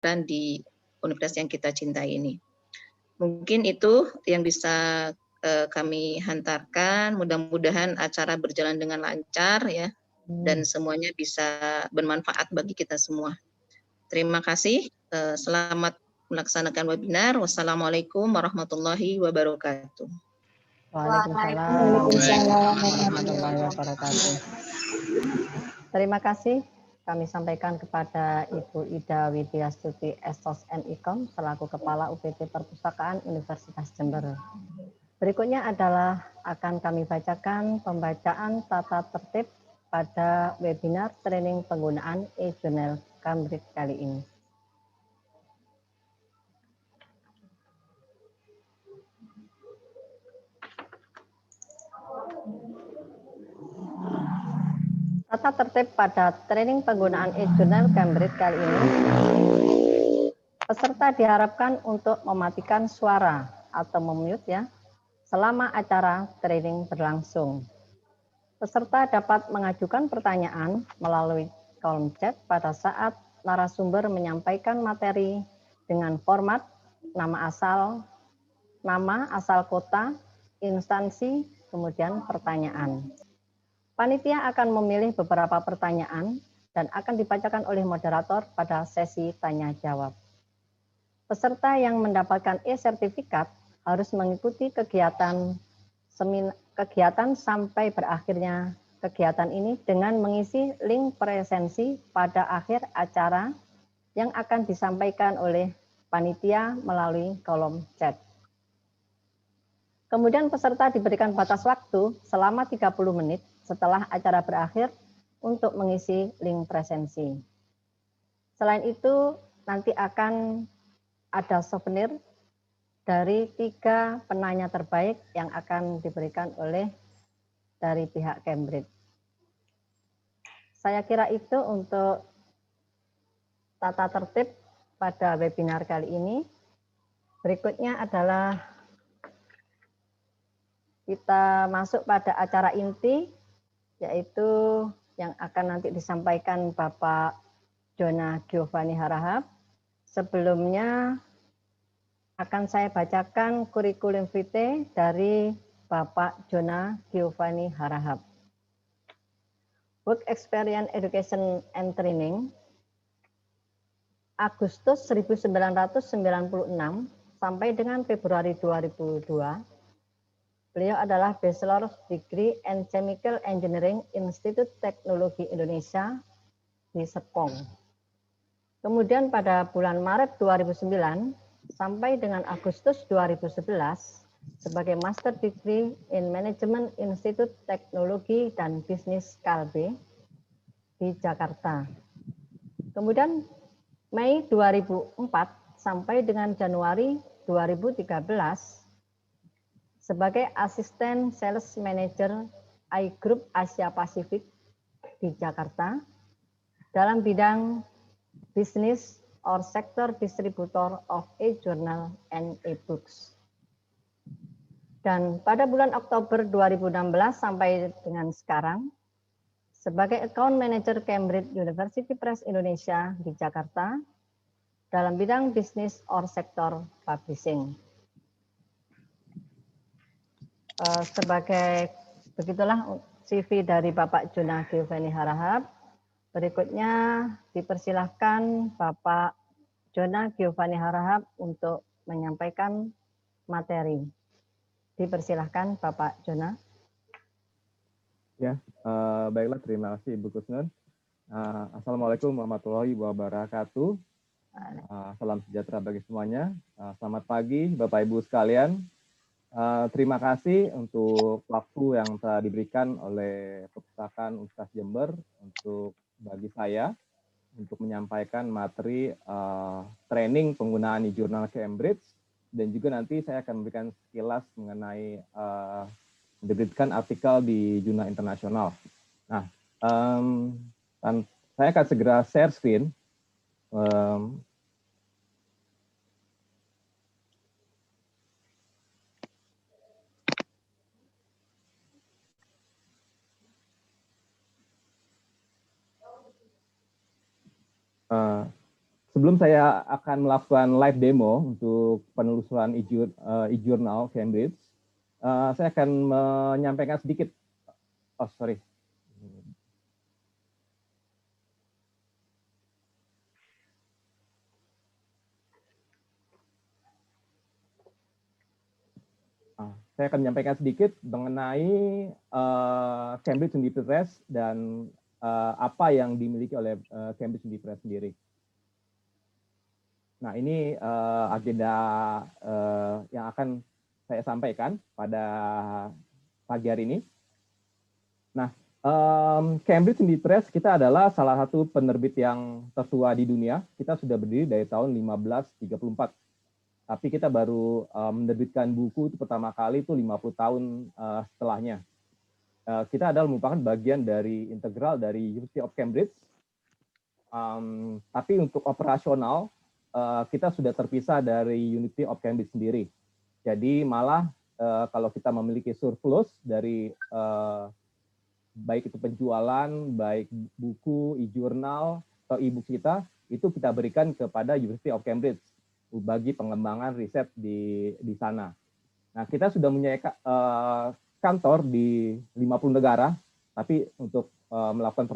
di universitas yang kita cintai ini. Mungkin itu yang bisa kami hantarkan. Mudah-mudahan acara berjalan dengan lancar ya, dan semuanya bisa bermanfaat bagi kita semua. Terima kasih. Selamat melaksanakan webinar. Wassalamualaikum warahmatullahi wabarakatuh. Waalaikumsalam warahmatullahi wabarakatuh. Terima kasih kami sampaikan kepada Ibu Ida Widyastuti Estos MIKOM selaku Kepala UPT Perpustakaan Universitas Jember. Berikutnya adalah akan kami bacakan pembacaan tata tertib pada webinar training penggunaan e-journal Cambridge kali ini. Tata tertib pada training penggunaan e-journal Cambridge kali ini, peserta diharapkan untuk mematikan suara atau memute ya, selama acara training berlangsung. Peserta dapat mengajukan pertanyaan melalui kolom chat pada saat narasumber menyampaikan materi dengan format nama, asal kota, instansi, kemudian pertanyaan. Panitia akan memilih beberapa pertanyaan dan akan dibacakan oleh moderator pada sesi tanya jawab. Peserta yang mendapatkan e-sertifikat harus mengikuti kegiatan sampai berakhirnya kegiatan ini dengan mengisi link presensi pada akhir acara yang akan disampaikan oleh panitia melalui kolom chat. Kemudian peserta diberikan batas waktu selama 30 menit setelah acara berakhir untuk mengisi link presensi. Selain itu, nanti akan ada souvenir dari 3 penanya terbaik yang akan diberikan oleh dari pihak Cambridge. Saya kira itu untuk tata tertib pada webinar kali ini. Berikutnya adalah kita masuk pada acara inti, yaitu yang akan nanti disampaikan Bapak Jona Giovanni Harahap. Sebelumnya akan saya bacakan kurikulum vitae dari Bapak Jona Giovanni Harahap. Work Experience Education and Training, Agustus 1996 sampai dengan Februari 2002, beliau adalah Bachelor Degree in Chemical Engineering Institut Teknologi Indonesia di Serpong. Kemudian pada bulan Maret 2009 sampai dengan Agustus 2011 sebagai Master Degree in Management Institut Teknologi dan Bisnis Kalbe di Jakarta. Kemudian Mei 2004 sampai dengan Januari 2013 sebagai Asisten Sales Manager iGroup Asia Pasifik di Jakarta dalam bidang Business or Sector Distributor of e-Journal and e-Books. Dan pada bulan Oktober 2016 sampai dengan sekarang, sebagai Account Manager Cambridge University Press Indonesia di Jakarta dalam bidang Business or Sector Publishing. Sebagai begitulah CV dari Bapak Jona Giovanni Harahap. Berikutnya dipersilahkan Bapak Jona Giovanni Harahap untuk menyampaikan materi. Dipersilahkan Bapak Jona. Ya, baiklah, terima kasih Ibu Kusnun. Assalamualaikum warahmatullahi wabarakatuh. Salam sejahtera bagi semuanya. Selamat pagi Bapak Ibu sekalian. Terima kasih untuk waktu yang telah diberikan oleh Perpustakaan Universitas Jember untuk bagi saya untuk menyampaikan materi training penggunaan e-journal Cambridge, dan juga nanti saya akan memberikan sekilas mengenai menerbitkan artikel di jurnal internasional. Nah, saya akan segera share screen. sebelum saya akan melakukan live demo untuk penelusuran e-journal Cambridge, saya akan menyampaikan sedikit. Oh, sorry. Saya akan menyampaikan sedikit mengenai Cambridge University Press dan apa yang dimiliki oleh Cambridge University Press sendiri. Nah, ini agenda yang akan saya sampaikan pada pagi hari ini. Nah, Cambridge University Press kita adalah salah satu penerbit yang tertua di dunia. Kita sudah berdiri dari tahun 1534. Tapi kita baru menerbitkan buku itu pertama kali itu 50 tahun setelahnya. Kita adalah merupakan bagian dari integral dari University of Cambridge. Tapi untuk operasional, kita sudah terpisah dari University of Cambridge sendiri. Jadi malah kalau kita memiliki surplus dari baik itu penjualan, baik buku, e-journal, atau e-book kita, itu kita berikan kepada University of Cambridge bagi pengembangan riset di sana. Nah, kita sudah punya kantor di 50 negara, tapi untuk melakukan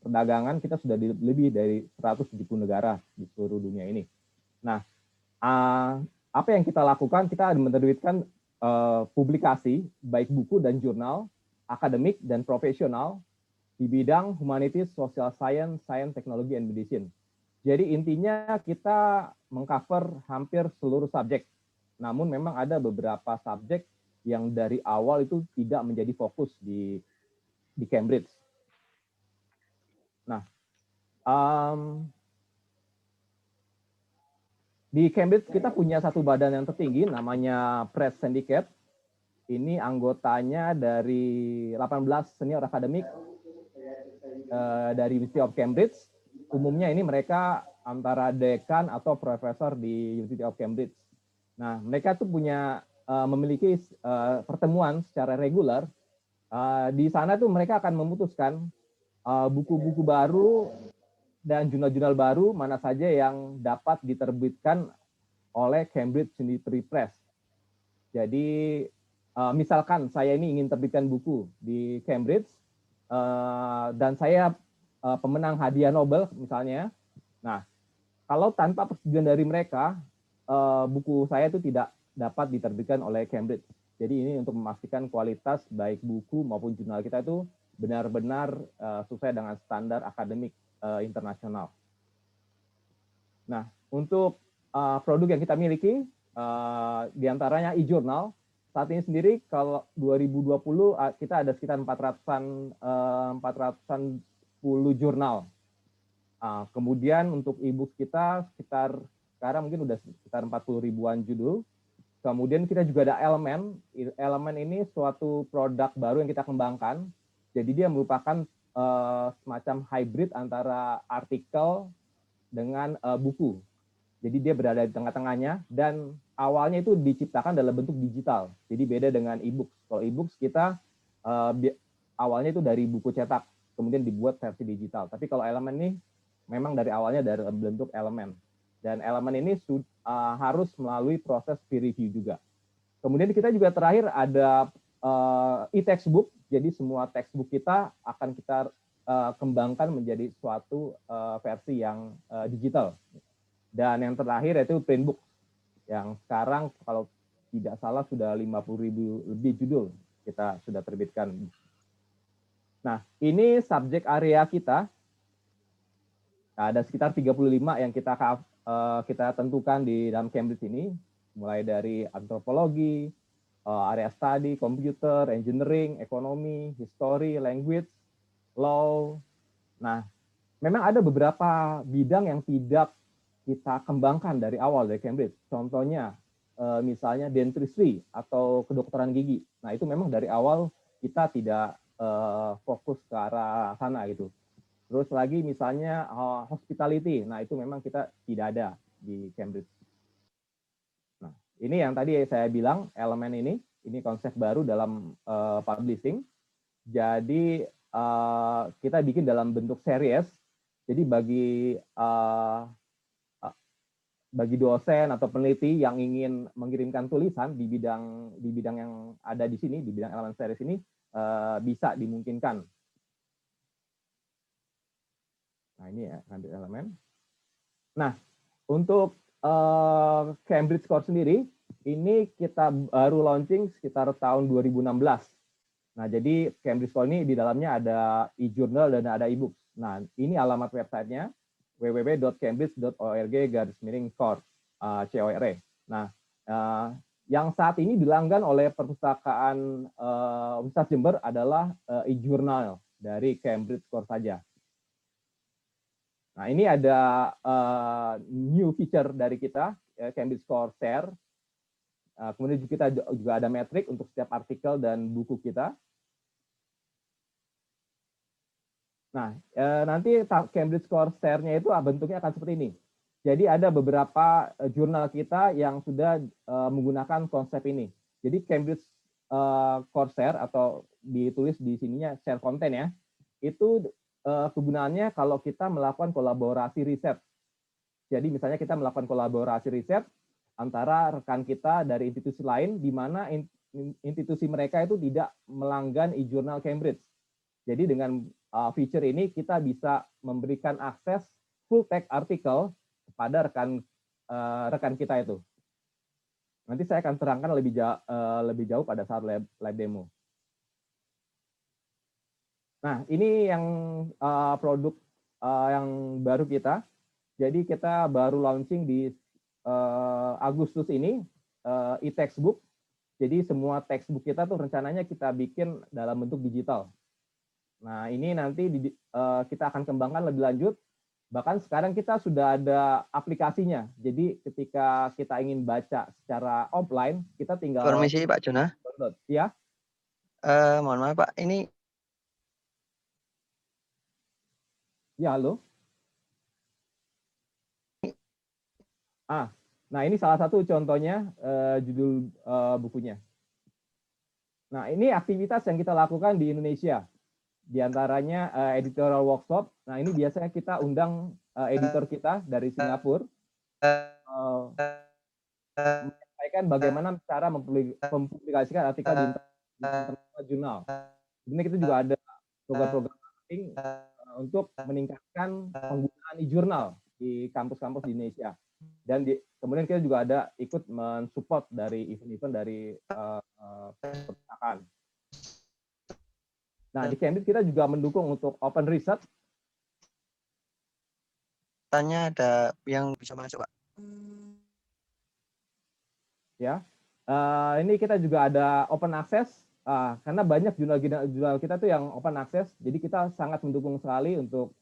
perdagangan kita sudah di lebih dari 170 negara di seluruh dunia ini. Nah, apa yang kita lakukan? Kita menerbitkan publikasi, baik buku dan jurnal, akademik dan profesional, di bidang humanities, social science, science, technology, and medicine. Jadi intinya kita mengcover hampir seluruh subjek. Namun memang ada beberapa subjek yang dari awal itu tidak menjadi fokus di Cambridge. Nah, di Cambridge kita punya satu badan yang tertinggi namanya Press Syndicate. Ini anggotanya dari 18 senior akademik dari University of Cambridge. Umumnya ini mereka antara dekan atau profesor di University of Cambridge. Nah, mereka tuh memiliki pertemuan secara reguler. Di sana tuh mereka akan memutuskan buku-buku baru dan jurnal-jurnal baru mana saja yang dapat diterbitkan oleh Cambridge University Press. Jadi, misalkan saya ini ingin terbitkan buku di Cambridge, dan saya pemenang hadiah Nobel misalnya. Nah, kalau tanpa persetujuan dari mereka, buku saya itu tidak dapat diterbitkan oleh Cambridge. Jadi ini untuk memastikan kualitas baik buku maupun jurnal kita itu benar-benar sesuai dengan standar akademik internasional. Nah, untuk produk yang kita miliki, diantaranya e-journal. Saat ini sendiri kalau 2020 kita ada sekitar 410 jurnal. Kemudian untuk e-book kita sekitar sekarang mungkin udah sekitar 40 ribuan judul. Kemudian kita juga ada Elemen. Elemen ini suatu produk baru yang kita kembangkan. Jadi dia merupakan semacam hybrid antara artikel dengan buku. Jadi dia berada di tengah-tengahnya dan awalnya itu diciptakan dalam bentuk digital. Jadi beda dengan e-book. Kalau e-book kita awalnya itu dari buku cetak, kemudian dibuat versi digital. Tapi kalau Elemen ini memang dari awalnya dari bentuk elemen. Dan Elemen ini harus melalui proses peer review juga. Kemudian kita juga terakhir ada e-textbook. Jadi semua textbook kita akan kita kembangkan menjadi suatu versi yang digital. Dan yang terakhir yaitu printbook, yang sekarang kalau tidak salah sudah 50.000 lebih judul kita sudah terbitkan. Nah, ini subjek area kita. Ada sekitar 35 yang kita tentukan di dalam Cambridge ini, mulai dari antropologi, area study, computer, engineering, ekonomi, history, language, law. Nah, memang ada beberapa bidang yang tidak kita kembangkan dari awal dari Cambridge. Contohnya, misalnya dentistry atau kedokteran gigi. Nah, itu memang dari awal kita tidak fokus ke arah sana gitu. Terus lagi misalnya hospitality. Nah, itu memang kita tidak ada di Cambridge. Nah, ini yang tadi saya bilang, elemen ini konsep baru dalam publishing. Jadi, kita bikin dalam bentuk series. Jadi bagi bagi dosen atau peneliti yang ingin mengirimkan tulisan di bidang yang ada di sini, di bidang elemen series ini, bisa dimungkinkan. Nah, ini ya, ambil elemen. Nah, untuk Cambridge Core sendiri, ini kita baru launching sekitar tahun 2016. Nah, jadi Cambridge Core ini di dalamnya ada e-journal dan ada e-books. Nah, ini alamat websitenya www.cambridge.org/core, CORE. Nah, yang saat ini dilanggan oleh perpustakaan Universitas Jember adalah e-journal dari Cambridge Core saja. Nah, ini ada new feature dari kita, Cambridge Core Share. Kemudian kita juga ada metrik untuk setiap artikel dan buku kita. Nah, nanti Cambridge Core Share-nya itu bentuknya akan seperti ini. Jadi ada beberapa jurnal kita yang sudah menggunakan konsep ini. Jadi Cambridge Core Share atau ditulis di sininya share content ya, itu kegunaannya kalau kita melakukan kolaborasi riset. Jadi misalnya kita melakukan kolaborasi riset antara rekan kita dari institusi lain, di mana institusi mereka itu tidak melanggan e-journal Cambridge. Jadi dengan feature ini kita bisa memberikan akses full text artikel kepada rekan kita itu. Nanti saya akan terangkan lebih jauh pada saat live demo. Nah, ini yang produk yang baru kita. Jadi kita baru launching di Agustus ini, e-textbook. Jadi semua textbook kita tuh rencananya kita bikin dalam bentuk digital. Nah, ini nanti kita akan kembangkan lebih lanjut. Bahkan sekarang kita sudah ada aplikasinya. Jadi ketika kita ingin baca secara offline, kita tinggal... Permisi Pak Jona. Ya. Mohon maaf Pak, ini... Ya, halo. Nah ini salah satu contohnya judul bukunya. Nah, ini aktivitas yang kita lakukan di Indonesia. Di antaranya editorial workshop. Nah, ini biasanya kita undang editor kita dari Singapura. Menyampaikan bagaimana cara mempublikasikan artikel di internasional jurnal. Sebenarnya kita juga ada program-program marketing untuk meningkatkan penggunaan e-journal di kampus-kampus di Indonesia. Dan kemudian kita juga ada ikut mensupport dari event-event dari perpustakaan. Nah, di Cambridge kita juga mendukung untuk open research. Tanya ada yang bisa masuk Pak. Ya, ini kita juga ada open access. Karena banyak jurnal kita tuh yang open access, jadi kita sangat mendukung sekali untuk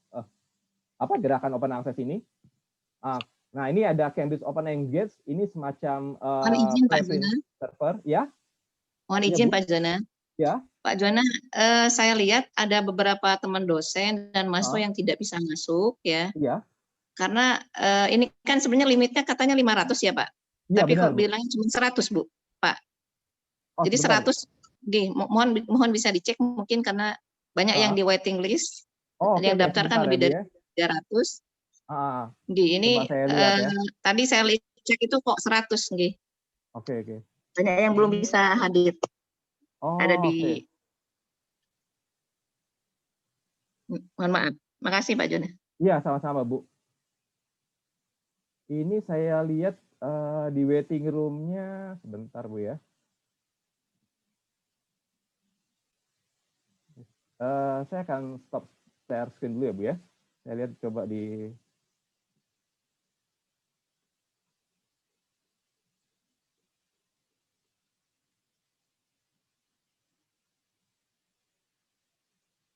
gerakan open access ini. Nah, ini ada Cambridge Open Engage, ini semacam Mohon izin Pak Jona. server, ya. Mohon izin Pak Jona. Ya. Pak Jona, saya lihat ada beberapa teman dosen dan mahasiswa yang tidak bisa masuk ya. Iya. Karena ini kan sebenarnya limitnya katanya 500 ya Pak. Ya, tapi benar, kok bilangnya cuma 100 Bu, Pak. Oh, jadi sebentar. 100 mohon bisa dicek mungkin karena banyak yang di waiting list. Yang daftar kan lebih dari 300. Ini lihat, ya. Tadi saya cek itu kok 100 nggih. Oke. Banyak yang belum bisa hadir. Ada di Mohon maaf. Makasih Pak Jona. Iya, sama-sama Bu. Ini saya lihat di waiting room-nya sebentar Bu ya. Saya akan stop share screen dulu ya Bu ya. Saya lihat coba di...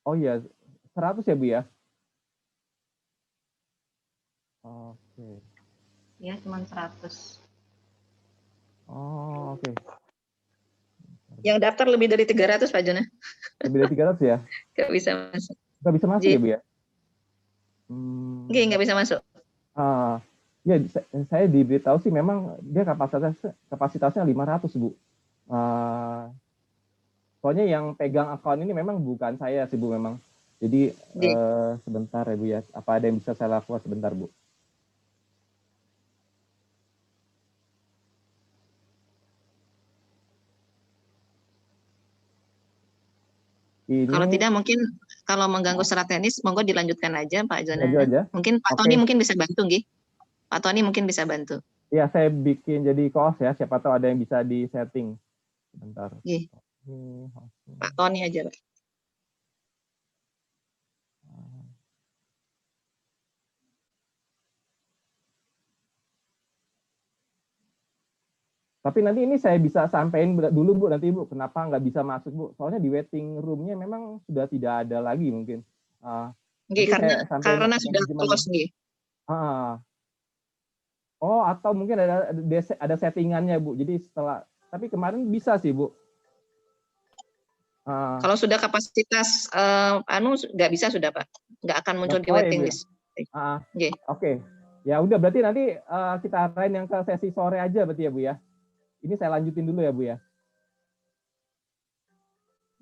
Oh iya, 100 ya Bu ya? Oke. Ya, cuma 100. Oh, oke. Yang daftar lebih dari 300 Pak Jona. Lebih dari 300 ya? Nggak bisa masuk. Nggak bisa masuk ya Bu ya? Nggak bisa masuk. Ya, saya diberitahu sih memang dia kapasitasnya 500 Bu. Soalnya yang pegang akun ini memang bukan saya sih Bu memang. Jadi sebentar ya Bu ya. Apa ada yang bisa saya lakukan sebentar Bu? Kalau Ini tidak mungkin kalau mengganggu secara teknis, monggo dilanjutkan aja Pak lanjut Jonan. aja. Mungkin Pak Oke. Tony mungkin bisa bantu, nggih. Pak Tony mungkin bisa bantu. Ya, saya bikin jadi co-host ya. Siapa tahu ada yang bisa di setting. Bentar. Nggih. Ini Pak Tony aja, Pak. Tapi nanti ini saya bisa sampaikan dulu Bu, nanti Bu, kenapa nggak bisa masuk Bu? Soalnya di waiting room-nya memang sudah tidak ada lagi mungkin. Nggih, karena sudah manajemen. close nggih. Oh, atau mungkin ada settingannya Bu. Jadi setelah, tapi kemarin bisa sih Bu. Kalau sudah kapasitas nggak bisa sudah Pak, nggak akan muncul di waiting list. Oke, ya udah berarti nanti kita arahin yang ke sesi sore aja berarti ya Bu ya. Ini saya lanjutin dulu ya Bu ya.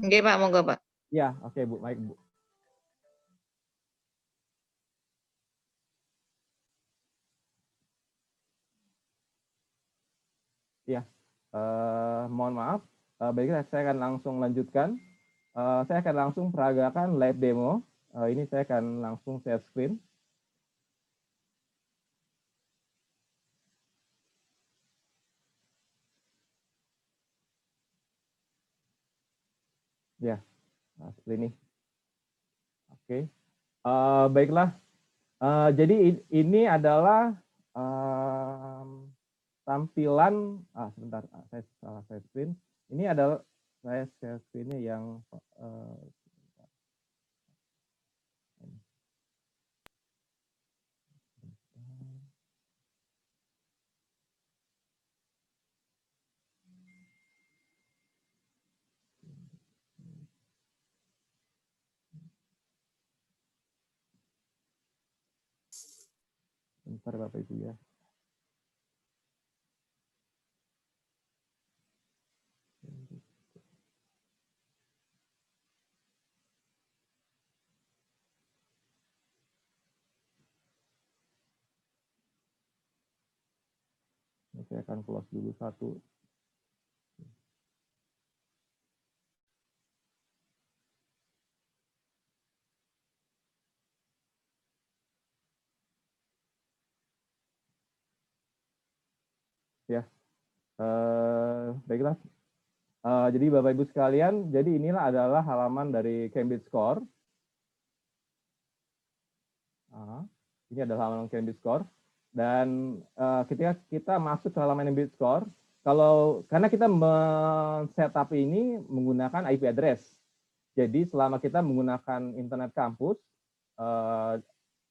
Oke Pak, monggo Pak. Ya, oke Bu, baik Bu. Ya, mohon maaf. Baiklah, saya akan langsung lanjutkan. Saya akan langsung peragakan live demo. Ini saya akan langsung share screen. Ya, seperti ini. Oke, baiklah. Jadi ini adalah tampilan. Sebentar, saya salah share screen. Ini adalah saya share screen-nya yang bentar Bapak Ibu ya. Saya akan close dulu satu. Ya, baiklah. Jadi Bapak Ibu sekalian, jadi inilah adalah halaman dari Cambridge Core. Ini adalah halaman Cambridge Core. Dan ketika kita masuk ke halaman Cambridge Core, karena kita men-setup ini menggunakan IP address. Jadi selama kita menggunakan internet kampus,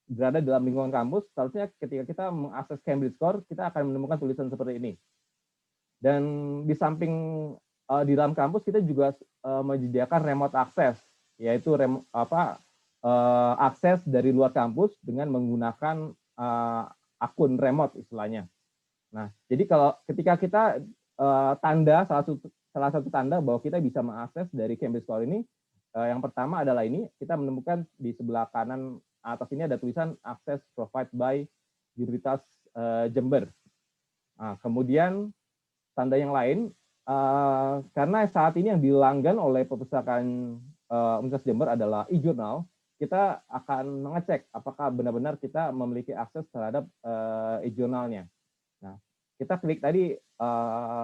berada dalam lingkungan kampus, seharusnya ketika kita mengakses Cambridge Core, kita akan menemukan tulisan seperti ini. Dan di samping di dalam kampus kita juga menyediakan remote access, yaitu akses dari luar kampus dengan menggunakan akun remote istilahnya. Nah, jadi ketika kita tanda salah satu tanda bahwa kita bisa mengakses dari Cambridge Core ini, yang pertama adalah ini, kita menemukan di sebelah kanan atas ini ada tulisan access provided by Universitas Jember. Nah, kemudian tanda yang lain, karena saat ini yang dilanggan oleh perpustakaan Universitas Jember adalah e-journal, kita akan mengecek apakah benar-benar kita memiliki akses terhadap e-journalnya. Nah, kita klik tadi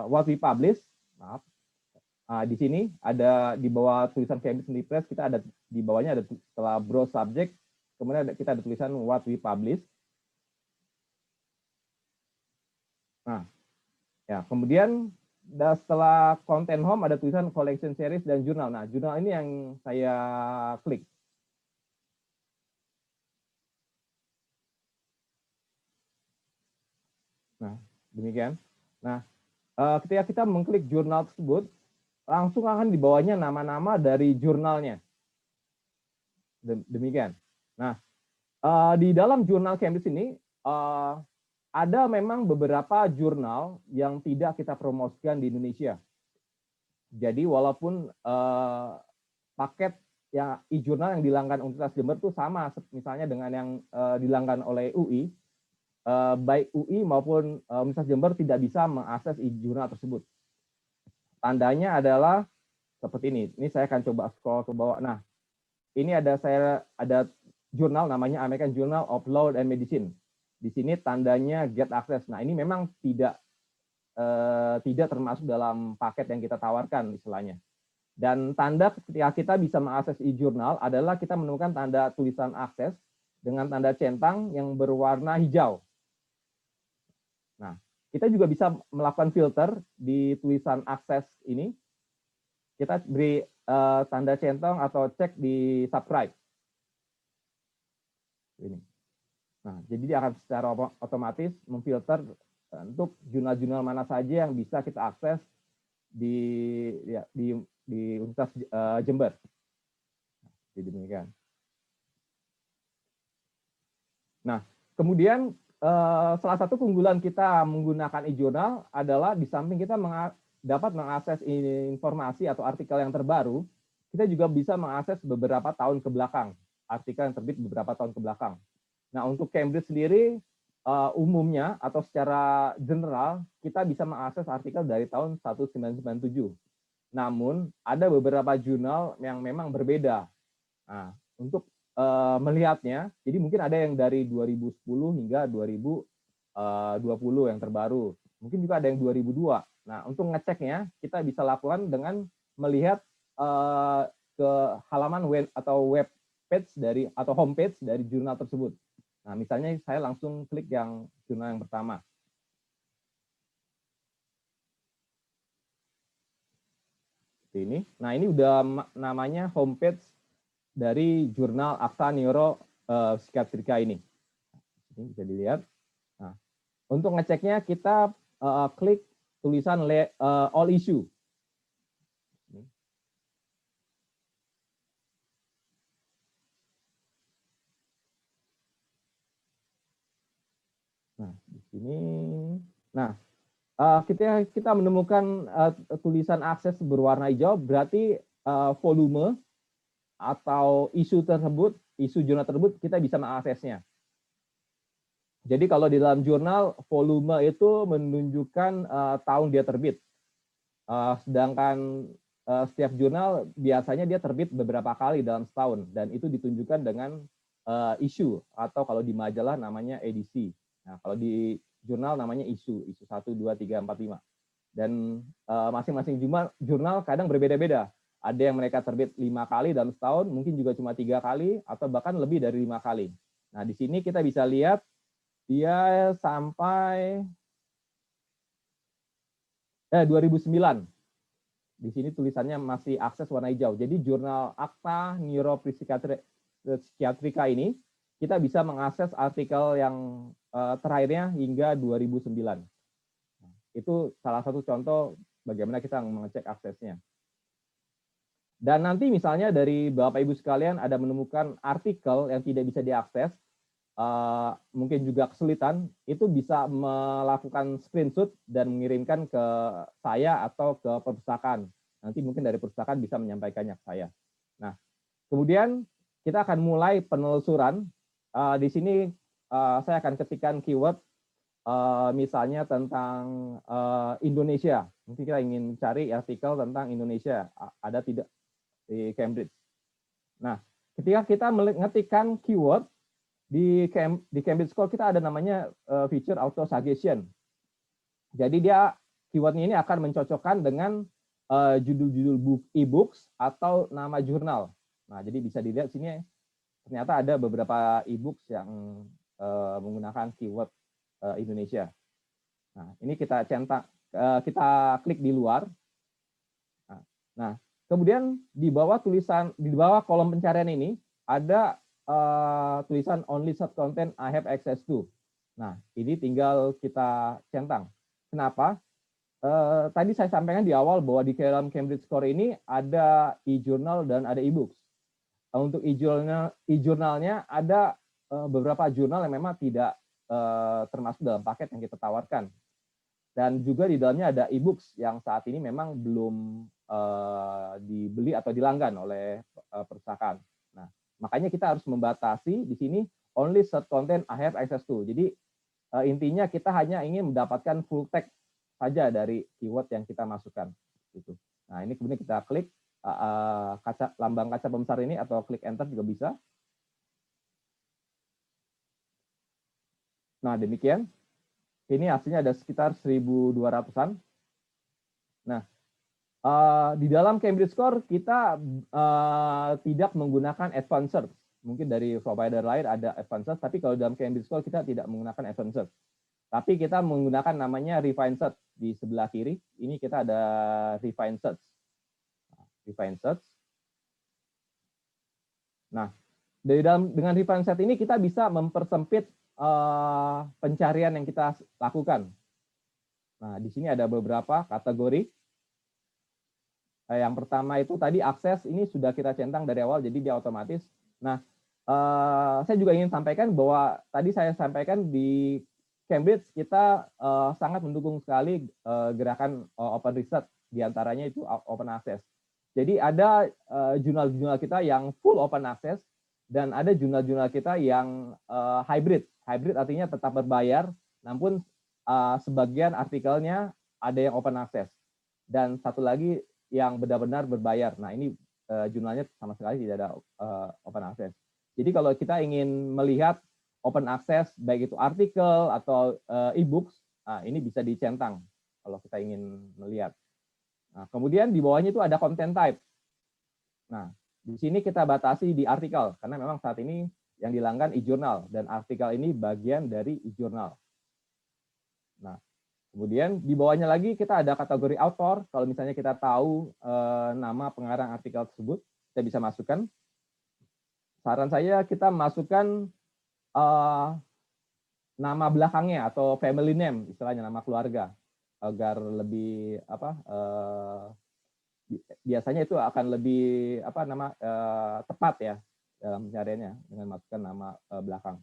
what we publish, maaf. Di sini ada di bawah tulisan Cambridge University Press, kita ada di bawahnya ada setelah browse subject, kemudian kita ada tulisan what we publish. Nah, ya, kemudian setelah content home ada tulisan collection series dan jurnal. Nah, jurnal ini yang saya klik. Nah, demikian. Nah, ketika kita mengklik jurnal tersebut, langsung akan di bawahnya nama-nama dari jurnalnya. Demikian. Nah, di dalam jurnal Cambridge ini, ada memang beberapa jurnal yang tidak kita promosikan di Indonesia. Jadi walaupun paket yang e-jurnal yang dilanggan Universitas Jember itu sama misalnya dengan yang dilanggan oleh UI, baik UI maupun Universitas Jember tidak bisa mengakses e-jurnal tersebut. Tandanya adalah seperti ini. Ini saya akan coba scroll ke bawah. Nah, ini ada jurnal namanya American Journal of Law and Medicine. Di sini tandanya get access. Nah, ini memang tidak termasuk dalam paket yang kita tawarkan istilahnya. Dan tanda ketika kita bisa mengakses e-jurnal adalah kita menemukan tanda tulisan akses dengan tanda centang yang berwarna hijau. Nah, kita juga bisa melakukan filter di tulisan akses ini. Kita beri tanda centang atau cek di subscribe. Ini. Nah, jadi dia akan secara otomatis memfilter untuk jurnal-jurnal mana saja yang bisa kita akses di Universitas Jember. Jadi demikian. Nah, kemudian salah satu keunggulan kita menggunakan e-jurnal adalah di samping kita dapat mengakses informasi atau artikel yang terbaru, kita juga bisa mengakses beberapa tahun ke belakang, artikel yang terbit beberapa tahun ke belakang. Nah, untuk Cambridge sendiri, umumnya atau secara general, kita bisa mengakses artikel dari tahun 1997. Namun, ada beberapa jurnal yang memang berbeda. Nah, untuk melihatnya, jadi mungkin ada yang dari 2010 hingga 2020 yang terbaru. Mungkin juga ada yang 2002. Nah, untuk ngeceknya, kita bisa lakukan dengan melihat ke halaman web atau web page atau homepage dari jurnal tersebut. Nah, misalnya saya langsung klik yang jurnal yang pertama. Ini. Nah, ini udah namanya homepage dari jurnal Akta Neuropsikiatrika ini. Ini bisa dilihat. Nah, untuk ngeceknya kita klik tulisan all issue. Nah, di sini. Nah, kita menemukan tulisan akses berwarna hijau, berarti volume atau isu tersebut, isu jurnal tersebut kita bisa mengaksesnya. Jadi kalau di dalam jurnal, volume itu menunjukkan tahun dia terbit. Sedangkan setiap jurnal biasanya dia terbit beberapa kali dalam setahun, dan itu ditunjukkan dengan isu, atau kalau di majalah namanya edisi. Nah, kalau di jurnal namanya isu 1, 2, 3, 4, 5. Dan masing-masing jurnal kadang berbeda-beda. Ada yang mereka terbit 5 kali dalam setahun, mungkin juga cuma 3 kali, atau bahkan lebih dari 5 kali. Nah, di sini kita bisa lihat dia sampai 2009. Di sini tulisannya masih akses warna hijau. Jadi jurnal Akta Neuropsikiatrika ini kita bisa mengakses artikel yang terakhirnya hingga 2009. Itu salah satu contoh bagaimana kita mengecek aksesnya. Dan nanti misalnya dari Bapak Ibu sekalian ada menemukan artikel yang tidak bisa diakses, mungkin juga kesulitan, itu bisa melakukan screenshot dan mengirimkan ke saya atau ke perpustakaan. Nanti mungkin dari perpustakaan bisa menyampaikannya ke saya. Nah, kemudian kita akan mulai penelusuran. Di sini saya akan ketikkan keyword, misalnya tentang Indonesia. Mungkin kita ingin cari artikel tentang Indonesia, ada tidak di Cambridge. Nah, ketika kita mengetikkan keyword di Cambridge Scholar kita ada namanya feature auto suggestion. Jadi dia keywordnya ini akan mencocokkan dengan judul-judul e-books atau nama jurnal. Nah, jadi bisa dilihat sini ternyata ada beberapa e-books yang menggunakan keyword Indonesia. Nah, ini kita centang, kita klik di luar. Nah, kemudian di bawah kolom pencarian ini ada tulisan only search content I have access to. Nah, ini tinggal kita centang. Kenapa? Tadi saya sampaikan di awal bahwa di dalam Cambridge Score ini ada e-journal dan ada e-books. Untuk e-journalnya ada beberapa jurnal yang memang tidak termasuk dalam paket yang kita tawarkan. Dan juga di dalamnya ada e-books yang saat ini memang belum dibeli atau dilanggan oleh perpustakaan. Nah, makanya kita harus membatasi di sini only search content I have access to. Jadi intinya kita hanya ingin mendapatkan full text saja dari keyword yang kita masukkan. Gitu. Nah, ini kemudian kita klik lambang kaca pembesar ini atau klik enter juga bisa. Nah, demikian. Ini hasilnya ada sekitar 1.200-an. Nah, di dalam Cambridge Core kita tidak menggunakan advanced search. Mungkin dari provider lain ada advanced search, tapi kalau dalam Cambridge Core kita tidak menggunakan advanced search. Tapi kita menggunakan namanya refined search. Di sebelah kiri, ini kita ada refined search. Refined search. Nah, dengan refined search ini kita bisa mempersempit pencarian yang kita lakukan. Nah, di sini ada beberapa kategori. Yang pertama itu tadi akses, ini sudah kita centang dari awal, jadi dia otomatis. Nah, saya juga ingin sampaikan bahwa tadi saya sampaikan di Cambridge kita sangat mendukung sekali gerakan open research, diantaranya itu open access. Jadi ada jurnal-jurnal kita yang full open access, dan ada jurnal-jurnal kita yang hybrid. Hybrid artinya tetap berbayar, namun sebagian artikelnya ada yang open access. Dan satu lagi yang benar-benar berbayar. Nah, ini jurnalnya sama sekali tidak ada open access. Jadi kalau kita ingin melihat open access, baik itu artikel atau e-books, nah, ini bisa dicentang kalau kita ingin melihat. Nah, kemudian di bawahnya itu ada content type. Nah, di sini kita batasi di artikel, karena memang saat ini yang dilanggan e-journal, dan artikel ini bagian dari e-journal. Nah, kemudian di bawahnya lagi kita ada kategori author. Kalau misalnya kita tahu nama pengarang artikel tersebut, kita bisa masukkan. Saran saya kita masukkan nama belakangnya atau family name, istilahnya nama keluarga, agar lebih biasanya itu akan lebih tepat ya dalam pencariannya dengan masukkan nama belakang.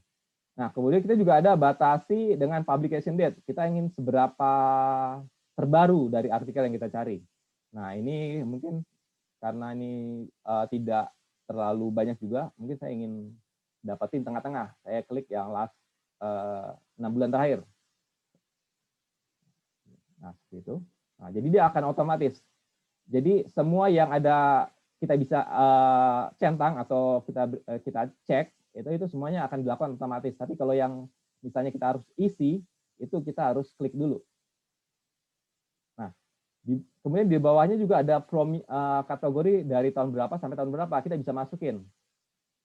Nah, kemudian kita juga ada batasi dengan publication date. Kita ingin seberapa terbaru dari artikel yang kita cari. Nah, ini mungkin karena ini tidak terlalu banyak juga, mungkin saya ingin dapatin tengah-tengah. Saya klik yang last 6 bulan terakhir. Nah, seperti itu. Nah, jadi dia akan otomatis. Jadi semua yang ada kita bisa centang atau kita cek, itu semuanya akan dilakukan otomatis. Tapi kalau yang misalnya kita harus isi, itu kita harus klik dulu. Nah, kemudian di bawahnya juga ada kategori dari tahun berapa sampai tahun berapa, kita bisa masukin.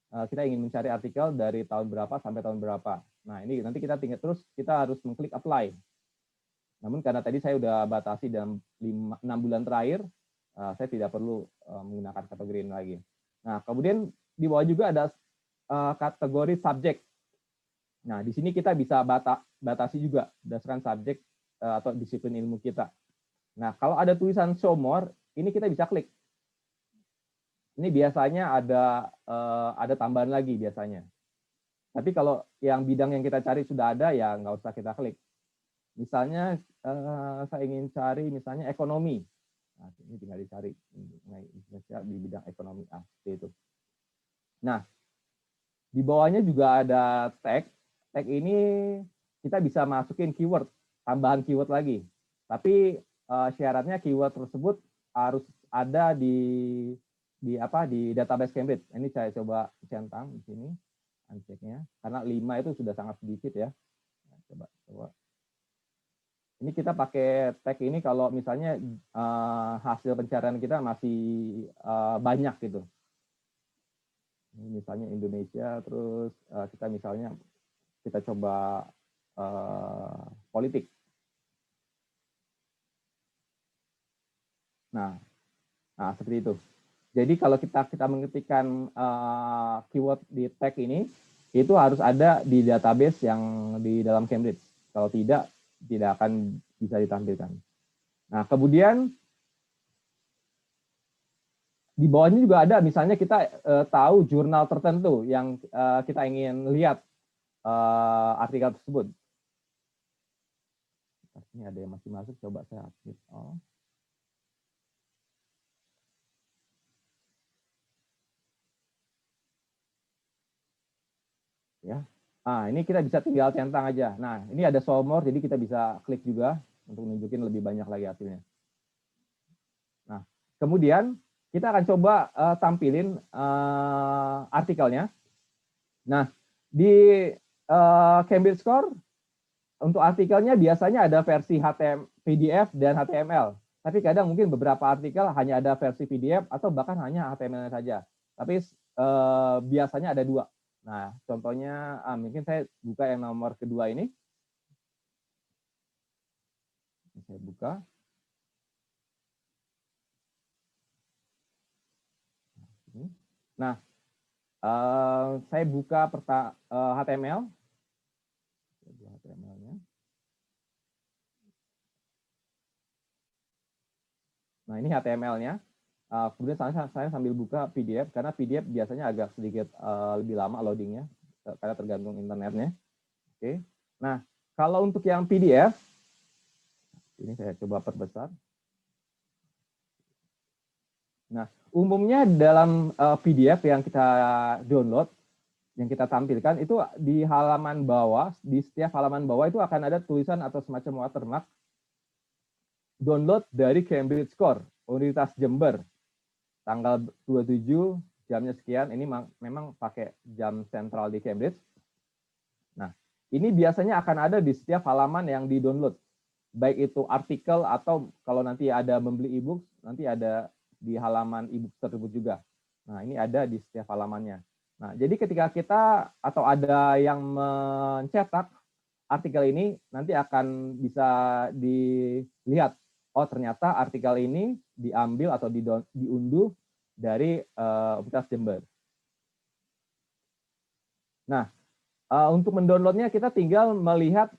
Kita ingin mencari artikel dari tahun berapa sampai tahun berapa. Nah, ini nanti kita tinggal terus, kita harus mengklik apply. Namun karena tadi saya udah batasi dalam 6 bulan terakhir, saya tidak perlu menggunakan kategori ini lagi. Nah, kemudian di bawah juga ada kategori subjek. Nah, di sini kita bisa batasi juga berdasarkan subjek atau disiplin ilmu kita. Nah, kalau ada tulisan show more, ini kita bisa klik. Ini biasanya ada tambahan lagi biasanya. Tapi kalau yang bidang yang kita cari sudah ada, ya nggak usah kita klik. Misalnya saya ingin cari misalnya ekonomi. Nah, ini tinggal dicari di bidang ekonomi seperti itu. Nah, di bawahnya juga ada tag. Tag ini kita bisa masukin keyword, tambahan keyword lagi. Tapi syaratnya keyword tersebut harus ada di database Cambridge. Ini saya coba centang di sini unchecknya, karena 5 itu sudah sangat sedikit ya. Nah, coba. Ini kita pakai tag ini kalau misalnya hasil pencarian kita masih banyak gitu. Ini misalnya Indonesia, terus kita coba politik. Nah seperti itu. Jadi kalau kita mengetikkan keyword di tag ini, itu harus ada di database yang di dalam Cambridge. Kalau tidak akan bisa ditampilkan. Nah, kemudian di bawahnya juga ada, misalnya kita tahu jurnal tertentu yang kita ingin lihat artikel tersebut. Ini ada yang masih masuk, coba saya aktif. Ya. Ini kita bisa tinggal centang aja. Nah, ini ada show more, jadi kita bisa klik juga untuk nunjukin lebih banyak lagi hasilnya. Nah, kemudian kita akan coba tampilin artikelnya. Nah, di Cambridge Score untuk artikelnya biasanya ada versi PDF dan HTML. Tapi kadang mungkin beberapa artikel hanya ada versi PDF atau bahkan hanya HTML saja. Tapi biasanya ada dua. Nah, contohnya mungkin saya buka yang nomor kedua ini. Saya buka. Nah, saya buka HTML. HTML-nya. Nah, ini HTML-nya. Kemudian saya sambil buka PDF, karena PDF biasanya agak sedikit lebih lama loadingnya, karena tergantung internetnya. Oke. Nah, kalau untuk yang PDF, ini saya coba perbesar. Nah, umumnya dalam PDF yang kita download, yang kita tampilkan, itu di halaman bawah, di setiap halaman bawah itu akan ada tulisan atau semacam watermark, download dari Cambridge Score, Universitas Jember, tanggal 27, jamnya sekian, ini memang pakai jam sentral di Cambridge. Nah, ini biasanya akan ada di setiap halaman yang di-download, baik itu artikel atau kalau nanti ada membeli e-book, nanti ada di halaman e-book tersebut juga. Nah, ini ada di setiap halamannya. Nah, jadi ketika kita atau ada yang mencetak artikel ini, nanti akan bisa dilihat, oh ternyata artikel ini diambil atau diunduh dari Universitas Jember. Nah, untuk mendownloadnya kita tinggal melihat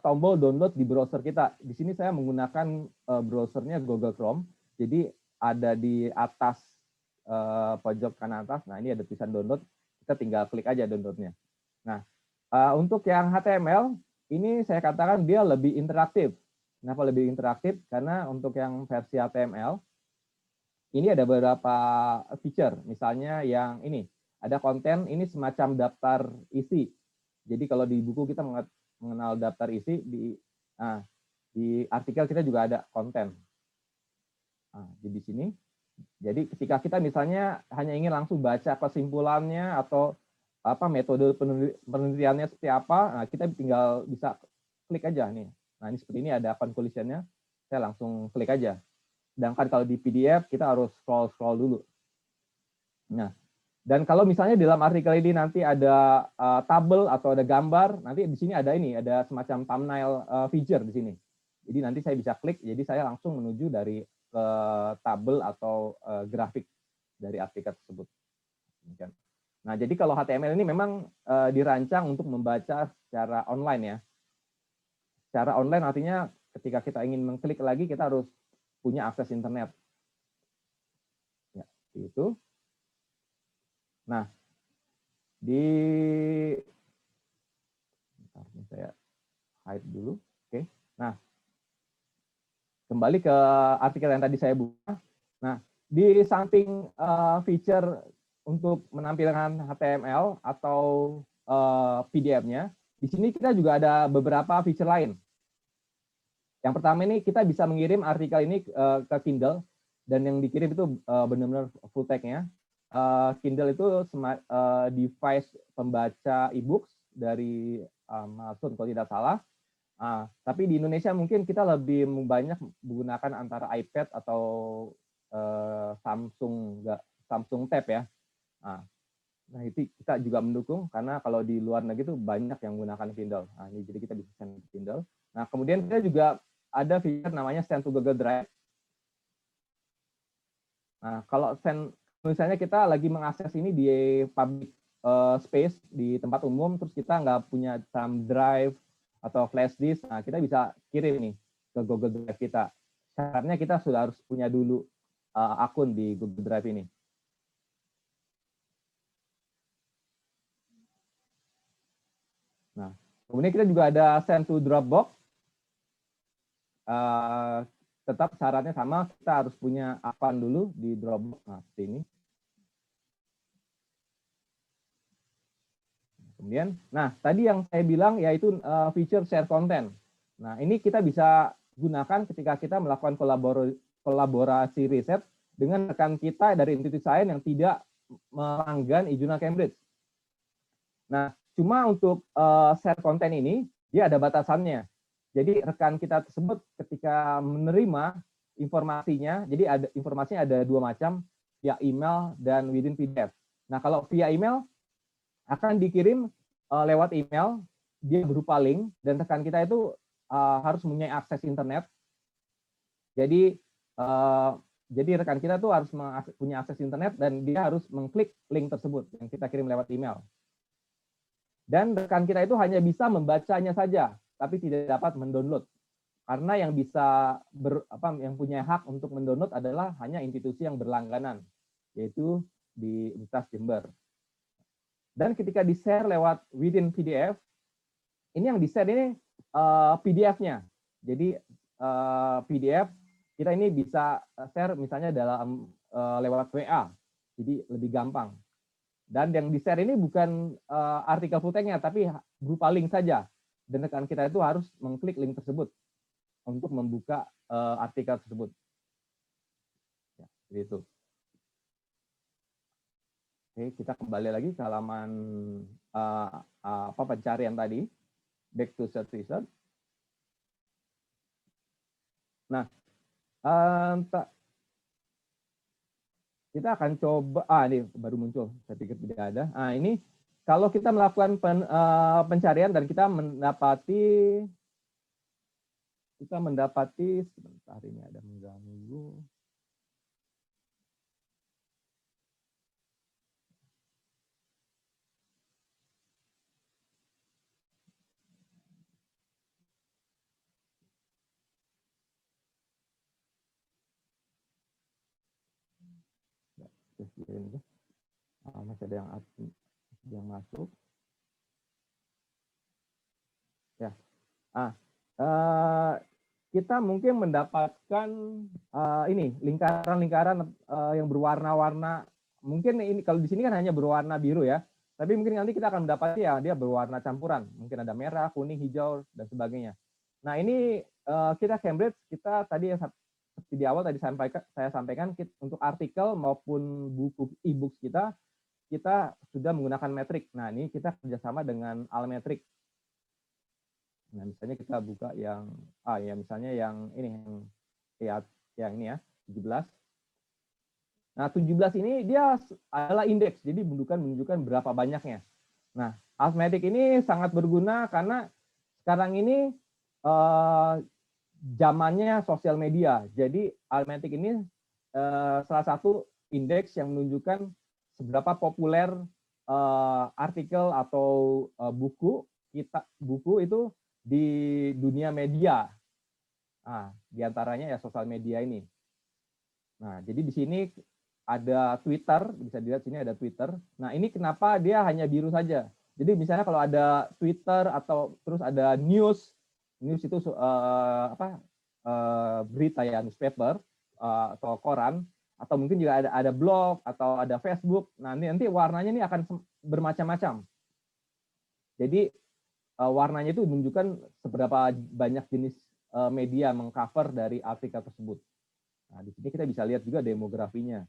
tombol download di browser kita. Di sini saya menggunakan browsernya Google Chrome. Jadi ada di atas pojok kanan atas. Nah, ini ada tulisan download. Kita tinggal klik aja downloadnya. Nah, untuk yang HTML ini saya katakan dia lebih interaktif. Kenapa lebih interaktif? Karena untuk yang versi HTML ini ada beberapa feature. Misalnya yang ini ada konten, ini semacam daftar isi. Jadi kalau di buku kita mengenal daftar isi, di artikel kita juga ada konten. Nah, di sini. Jadi ketika kita misalnya hanya ingin langsung baca kesimpulannya atau apa metode penelitiannya seperti apa, nah, kita tinggal bisa klik aja nih. Nah, ini seperti ini ada conclusion-nya, saya langsung klik aja. Sedangkan kalau di PDF kita harus scroll dulu. Nah, dan kalau misalnya dalam artikel ini nanti ada tabel atau ada gambar, nanti di sini ada semacam thumbnail feature di sini. Jadi nanti saya bisa klik, jadi saya langsung menuju dari ke tabel atau grafik dari artikel tersebut. Nah, jadi kalau HTML ini memang dirancang untuk membaca secara online ya. Secara online artinya ketika kita ingin mengklik lagi, kita harus punya akses internet. Ya, itu. Nah, saya hide dulu. Oke. Nah, kembali ke artikel yang tadi saya buka. Nah, di samping feature untuk menampilkan HTML atau PDF-nya, di sini kita juga ada beberapa feature lain. Yang pertama ini kita bisa mengirim artikel ini ke Kindle, dan yang dikirim itu benar-benar full text-nya. Kindle itu device pembaca e-books dari Amazon kalau tidak salah. Tapi di Indonesia mungkin kita lebih banyak menggunakan antara iPad atau Samsung Tab ya. Nah, itu kita juga mendukung karena kalau di luar negeri itu banyak yang menggunakan Kindle. Nah, ini jadi kita bisa send Kindle. Nah, kemudian kita juga ada fitur namanya send to Google Drive. Nah, kalau misalnya kita lagi mengakses ini di public space di tempat umum, terus kita nggak punya thumb drive atau flash disk, nah kita bisa kirim nih ke Google Drive kita. Syaratnya kita sudah harus punya dulu akun di Google Drive ini. Nah, kemudian kita juga ada send to Dropbox. Tetap syaratnya sama, kita harus punya akun dulu di Dropbox. Nah, seperti ini. Kemudian, nah tadi yang saya bilang yaitu feature share content. Nah, ini kita bisa gunakan ketika kita melakukan kolaborasi riset dengan rekan kita dari institusi lain yang tidak melanggan e-jurnal Cambridge. Nah, cuma untuk share konten ini, dia ada batasannya. Jadi rekan kita tersebut ketika menerima informasinya, jadi ada informasinya ada dua macam, via email dan within PDF. Nah, kalau via email akan dikirim lewat email, dia berupa link, dan rekan kita itu harus mempunyai akses internet. Jadi rekan kita tuh harus punya akses internet dan dia harus mengklik link tersebut yang kita kirim lewat email. Dan rekan kita itu hanya bisa membacanya saja, tapi tidak dapat mendownload. Karena yang bisa yang punya hak untuk mendownload adalah hanya institusi yang berlangganan, yaitu di Universitas Jember. Dan ketika di-share lewat within PDF, ini yang di-share ini PDF-nya. Jadi PDF kita ini bisa share misalnya dalam lewat WA, jadi lebih gampang. Dan yang di-share ini bukan artikel full text-nya, tapi berupa link saja. Dan rekan kita itu harus mengklik link tersebut untuk membuka artikel tersebut. Ya, seperti itu. Oke, kita kembali lagi ke halaman pencarian tadi. Back to search result. Nah, kita akan coba, ini baru muncul, saya pikir tidak ada. Nah, ini kalau kita melakukan pencarian dan kita mendapati, sebentar ini ada mengganggu. Masih ada yang masuk. Ya, kita mungkin mendapatkan ini lingkaran-lingkaran yang berwarna-warna. Mungkin ini kalau di sini kan hanya berwarna biru ya. Tapi mungkin nanti kita akan mendapati ya dia berwarna campuran. Mungkin ada merah, kuning, hijau dan sebagainya. Nah ini kita Cambridge kita tadi seperti di awal tadi saya sampaikan untuk artikel maupun buku e-books kita sudah menggunakan metrik. Nah ini kita kerjasama dengan Almetric. Nah misalnya kita buka yang misalnya yang ini yang ini ya 17. Nah 17 ini dia adalah indeks, jadi menunjukkan berapa banyaknya. Nah Almetric ini sangat berguna karena sekarang ini zamannya sosial media. Jadi Almetric ini salah satu indeks yang menunjukkan seberapa populer artikel atau buku itu di dunia media. Nah, diantaranya ya sosial media ini. Nah, jadi di sini ada Twitter, bisa dilihat sini ada Twitter. Nah, ini kenapa dia hanya biru saja? Jadi misalnya kalau ada Twitter atau terus ada news itu berita ya, newspaper atau koran, atau mungkin juga ada blog atau ada Facebook. Nah, nanti warnanya ini akan bermacam-macam. Jadi warnanya itu menunjukkan seberapa banyak jenis media mengcover dari artikel tersebut. Nah, di sini kita bisa lihat juga demografinya.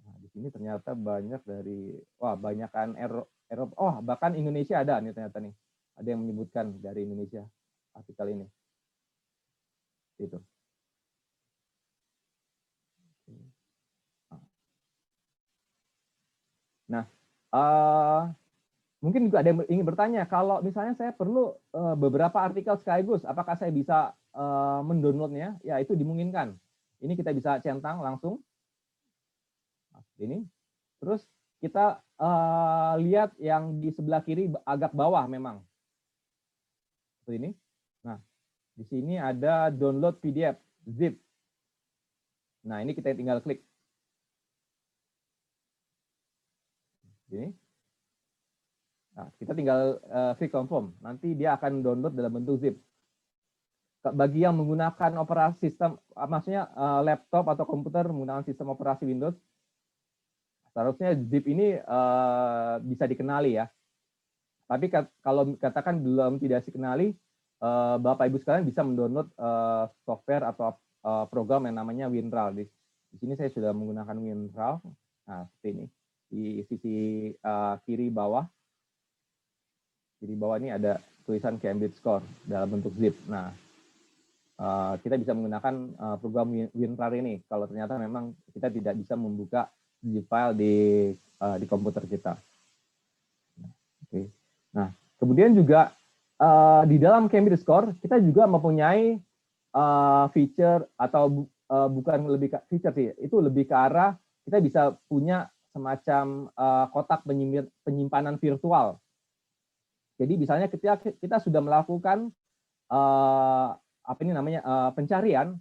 Nah, di sini ternyata banyak dari banyakan Eropa, bahkan Indonesia ada nih ternyata nih. Ada yang menyebutkan dari Indonesia artikel ini. Itu. Nah, mungkin juga ada yang ingin bertanya, kalau misalnya saya perlu beberapa artikel sekaligus, apakah saya bisa mendownloadnya? Ya, itu dimungkinkan. Ini kita bisa centang langsung. Ini. Terus kita lihat yang di sebelah kiri agak bawah memang. Seperti ini. Nah, di sini ada download PDF, zip. Nah, ini kita tinggal klik. Ini. Nah, kita tinggal klik confirm. Nanti dia akan download dalam bentuk zip. Bagi yang menggunakan operasi sistem, maksudnya laptop atau komputer menggunakan sistem operasi Windows, seharusnya zip ini bisa dikenali ya. Tapi kalau katakan belum tidak dikenali, Bapak Ibu sekalian bisa mendownload software atau program yang namanya WinRAR. Di sini saya sudah menggunakan WinRAR. Nah, seperti ini. Di sisi kiri bawah ini ada tulisan Cambridge Score dalam bentuk zip. Nah, kita bisa menggunakan program WinRAR ini kalau ternyata memang kita tidak bisa membuka zip file di komputer kita. Oke. Nah, kemudian juga di dalam Cambridge Score kita juga mempunyai feature atau bukan lebih ke feature sih, itu lebih ke arah kita bisa punya semacam kotak penyimpanan virtual. Jadi misalnya ketika kita sudah melakukan pencarian,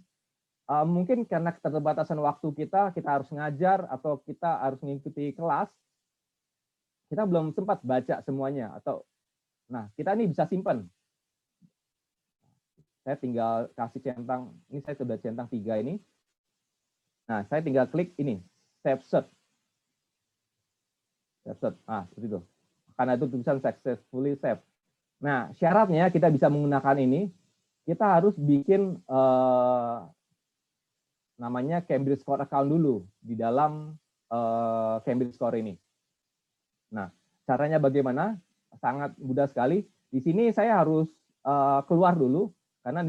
mungkin karena keterbatasan waktu kita harus ngajar atau kita harus mengikuti kelas, kita belum sempat baca semuanya nah kita ini bisa simpan. Saya tinggal kasih centang, ini saya sudah centang 3 ini. Nah, saya tinggal klik ini, save search. Seperti itu. Karena itu tulisan successfully save. Nah, syaratnya kita bisa menggunakan ini, kita harus bikin namanya Cambridge Score account dulu di dalam Cambridge Score ini. Nah, caranya bagaimana? Sangat mudah sekali. Di sini saya harus keluar dulu, karena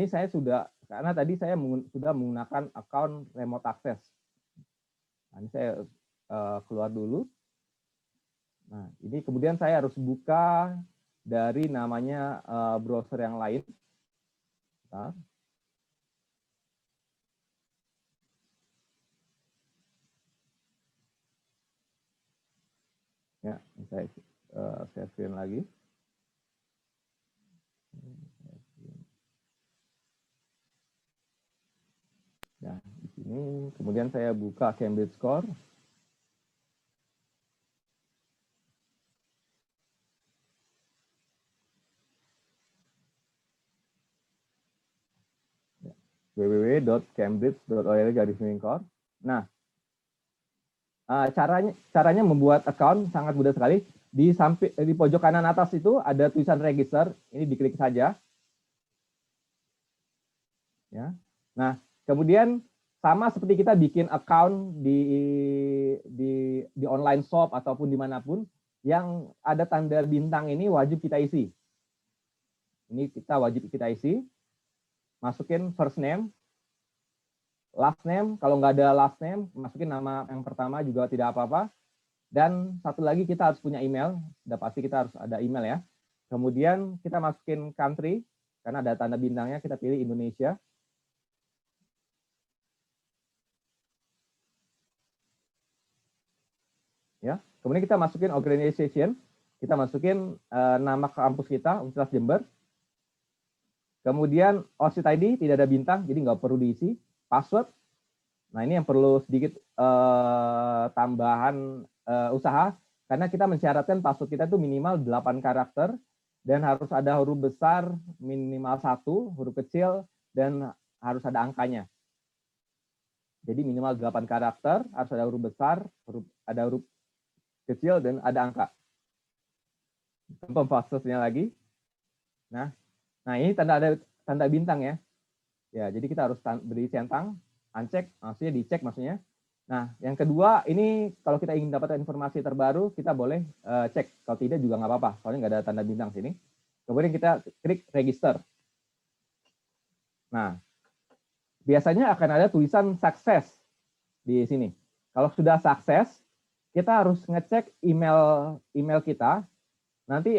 tadi saya sudah menggunakan account remote access. Nah, ini saya keluar dulu. Nah, ini kemudian saya harus buka dari namanya browser yang lain. Bentar. Ya, saya share screen lagi. Nah, di sini kemudian saya buka Cambridge Score. www.cambridge.org/core. Nah, caranya membuat account sangat mudah sekali. Di pojok kanan atas itu ada tulisan register. Ini diklik saja. Ya. Nah, kemudian sama seperti kita bikin account di online shop ataupun dimanapun, yang ada tanda bintang ini wajib kita isi. Ini wajib kita isi. Masukin first name, last name. Kalau nggak ada last name, masukin nama yang pertama juga tidak apa-apa. Dan satu lagi kita harus punya email. Sudah pasti kita harus ada email ya. Kemudian kita masukin country, karena ada tanda bintangnya, kita pilih Indonesia. Ya, kemudian kita masukin organization, kita masukin nama kampus kita, Universitas Jember. Kemudian OSIS ID tidak ada bintang, jadi nggak perlu diisi. Password, nah ini yang perlu sedikit tambahan usaha, karena kita mensyaratkan password kita itu minimal 8 karakter, dan harus ada huruf besar minimal 1, huruf kecil, dan harus ada angkanya. Jadi minimal 8 karakter, harus ada huruf besar, ada huruf kecil, dan ada angka. Passwordnya lagi. Nah ini tanda bintang ya. Ya, jadi kita harus beri centang, uncheck, maksudnya dicek maksudnya. Nah, yang kedua ini kalau kita ingin dapat informasi terbaru, kita boleh cek. Kalau tidak juga nggak apa-apa, soalnya nggak ada tanda bintang sini. Kemudian kita klik register. Nah, biasanya akan ada tulisan sukses di sini. Kalau sudah sukses, kita harus ngecek email kita. Nanti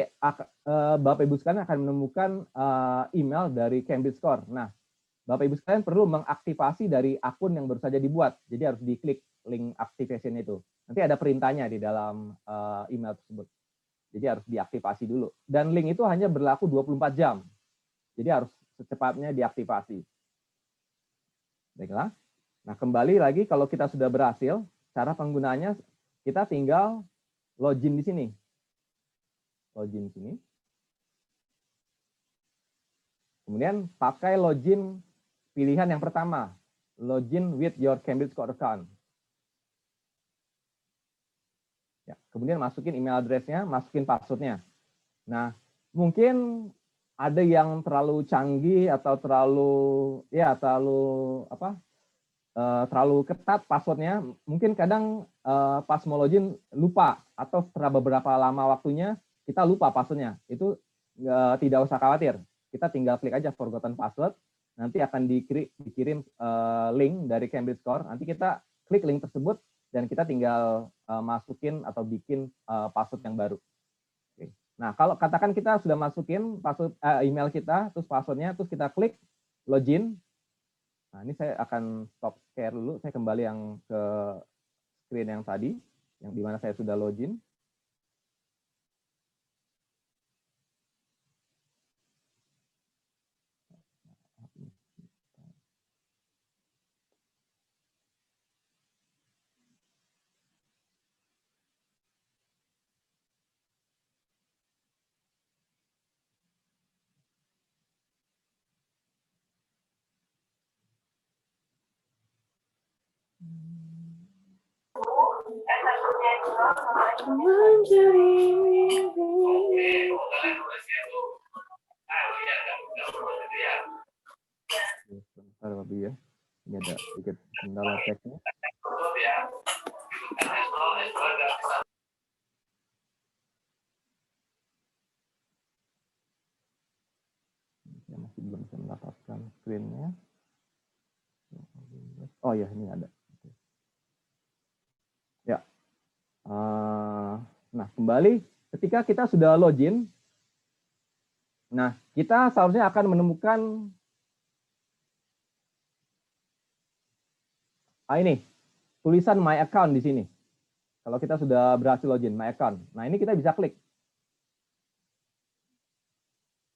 Bapak Ibu sekalian akan menemukan email dari Cambridge Score. Nah, Bapak Ibu sekalian perlu mengaktifasi dari akun yang baru saja dibuat. Jadi harus diklik link activation itu. Nanti ada perintahnya di dalam email tersebut. Jadi harus diaktifasi dulu. Dan link itu hanya berlaku 24 jam. Jadi harus secepatnya diaktifasi. Baiklah. Nah, kembali lagi kalau kita sudah berhasil, cara penggunaannya kita tinggal login di sini. Login sini. Kemudian pakai login pilihan yang pertama, login with your Cambridge Score account. Ya, kemudian masukin email address-nya, masukin password-nya. Nah, mungkin ada yang terlalu canggih atau terlalu terlalu ketat passwordnya, mungkin kadang pas mau login lupa, atau setelah beberapa lama waktunya kita lupa passwordnya. Itu tidak usah khawatir, kita tinggal klik aja forgotten password, nanti akan dikirim link dari Cambridge Core, nanti kita klik link tersebut dan kita tinggal masukin atau bikin password yang baru. Oke. Nah, kalau katakan kita sudah masukin password email kita, terus passwordnya, terus kita klik login. Nah, ini saya akan stop share dulu, saya kembali yang ke screen yang tadi, yang dimana saya sudah login. Sebentar Bapak ya, ini ada sedikit kendala teknis. Saya masih belum bisa mendapatkan screen-nya. Oh ya, ini ada. Ya. Nah, kembali ketika kita sudah login, nah kita seharusnya akan menemukan ini tulisan My Account di sini. Kalau kita sudah berhasil login, My Account. Nah, ini kita bisa klik.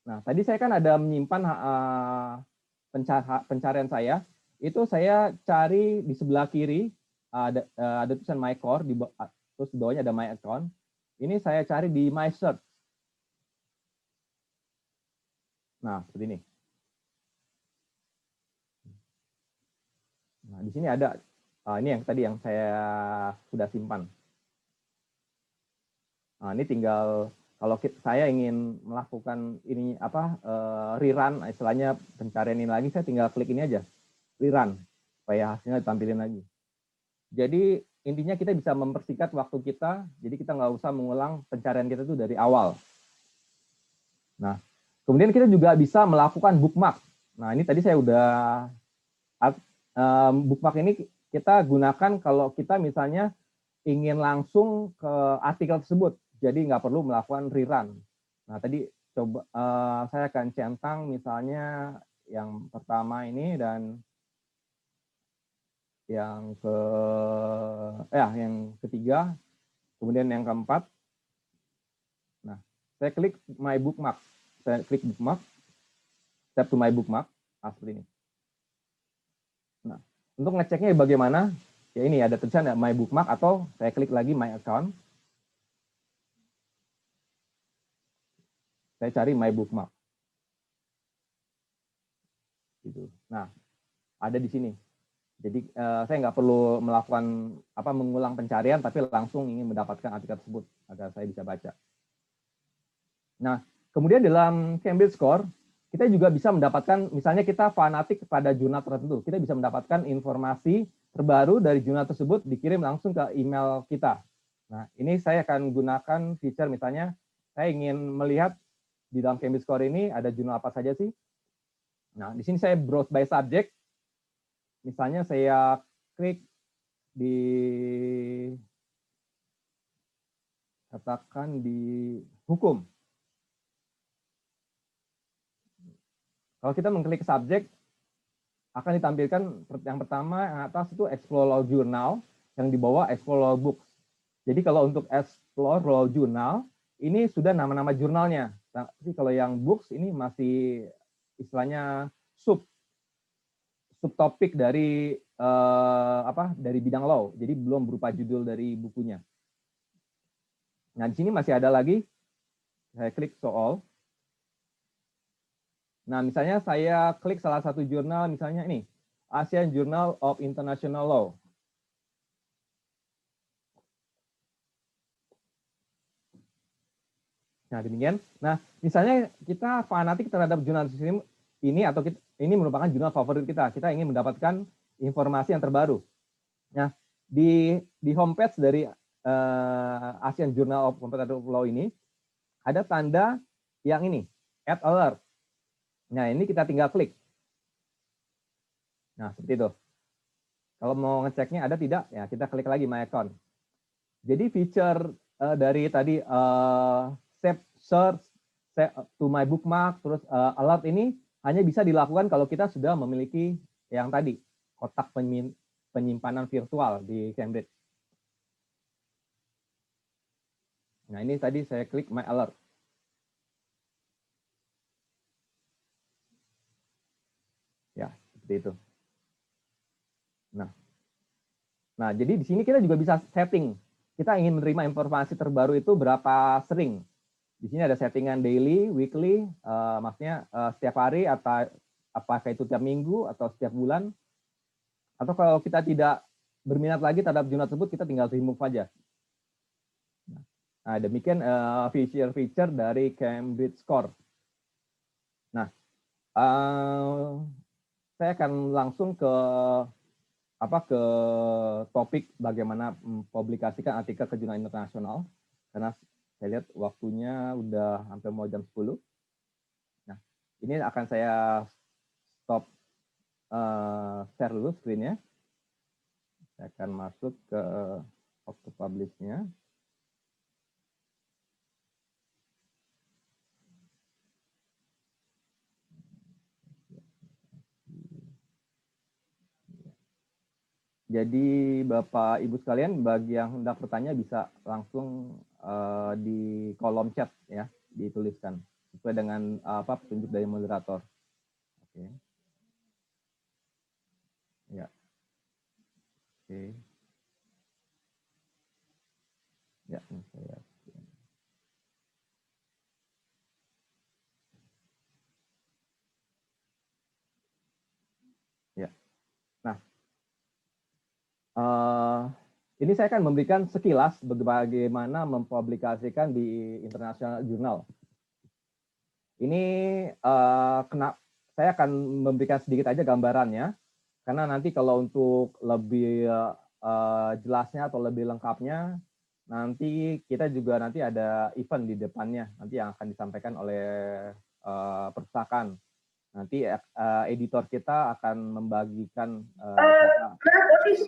Nah, tadi saya kan ada menyimpan pencarian saya. Itu saya cari di sebelah kiri, ada tulisan My Core, terus di bawahnya ada My Account. Ini saya cari di My Search. Nah, seperti ini. Nah, di sini ada, ini yang tadi yang saya sudah simpan. Nah, ini tinggal kalau saya ingin melakukan ini rerun, istilahnya pencarian ini lagi, saya tinggal klik ini aja, rerun, supaya hasilnya ditampilin lagi. Jadi intinya kita bisa mempersingkat waktu kita, jadi kita nggak usah mengulang pencarian kita itu dari awal. Nah, kemudian kita juga bisa melakukan bookmark. Nah, ini tadi saya udah bookmark ini kita gunakan kalau kita misalnya ingin langsung ke artikel tersebut. Jadi nggak perlu melakukan rerun. Nah, tadi coba saya akan centang misalnya yang pertama ini dan yang ketiga, kemudian yang keempat. Nah, saya klik My Bookmark. Saya klik bookmark, tap to My Bookmark, seperti ini. Nah, untuk ngeceknya bagaimana? Ya ini ada tulisan My Bookmark atau saya klik lagi My Account. Saya cari My Bookmark. Gitu. Nah, ada di sini. Jadi saya nggak perlu melakukan mengulang pencarian, tapi langsung ingin mendapatkan artikel tersebut agar saya bisa baca. Nah, kemudian dalam Cambridge Core kita juga bisa mendapatkan, misalnya kita fanatik pada jurnal tertentu, kita bisa mendapatkan informasi terbaru dari jurnal tersebut dikirim langsung ke email kita. Nah, ini saya akan gunakan feature misalnya saya ingin melihat di dalam Cambridge Core ini ada jurnal apa saja sih. Nah, di sini saya browse by subject. Misalnya saya klik di, katakan di hukum. Kalau kita mengklik subjek, akan ditampilkan yang pertama yang atas itu Explore Law Journal, yang di bawah Explore Law Books. Jadi kalau untuk Explore Law Journal, ini sudah nama-nama jurnalnya. Tapi kalau yang books ini masih istilahnya subtopik dari dari bidang law. Jadi belum berupa judul dari bukunya. Nah, di sini masih ada lagi. Saya klik Show All. Nah, misalnya saya klik salah satu jurnal, misalnya ini, Asian Journal of International Law. Nah, demikian. Nah, misalnya kita fanatik terhadap jurnal ini atau ini merupakan jurnal favorit kita. Kita ingin mendapatkan informasi yang terbaru. Nah, di homepage dari Asian Journal of Comparative Law ini ada tanda yang ini, add alert. Nah, ini kita tinggal klik. Nah, seperti itu. Kalau mau ngeceknya ada tidak, ya kita klik lagi My Account. Jadi feature dari tadi save search, save to my bookmark, terus alert ini hanya bisa dilakukan kalau kita sudah memiliki yang tadi, kotak penyimpanan virtual di Cambridge. Nah, ini tadi saya klik My Alert. Ya, seperti itu. Nah, jadi di sini kita juga bisa setting. Kita ingin menerima informasi terbaru itu berapa sering. Di sini ada settingan daily, weekly, maksudnya setiap hari atau apakah itu tiap minggu atau setiap bulan. Atau kalau kita tidak berminat lagi terhadap jurnal tersebut, kita tinggal remove aja. Nah, demikian feature-feature dari Cambridge Score. Nah, saya akan langsung ke topik bagaimana mempublikasikan artikel ke jurnal internasional, karena saya lihat waktunya udah hampir mau jam 10. Nah, ini akan saya stop share dulu screen-nya. Saya akan masuk ke auto publish-nya. Jadi Bapak Ibu sekalian, bagi yang hendak bertanya bisa langsung di kolom chat ya, dituliskan sesuai dengan petunjuk dari moderator. Oke. Ya. Oke. Ya, saya. Ya. Nah, ini saya akan memberikan sekilas bagaimana mempublikasikan di International Journal. Ini saya akan memberikan sedikit aja gambarannya, karena nanti kalau untuk lebih jelasnya atau lebih lengkapnya, nanti kita juga nanti ada event di depannya, nanti yang akan disampaikan oleh perpustakaan. Nanti editor kita akan membagikan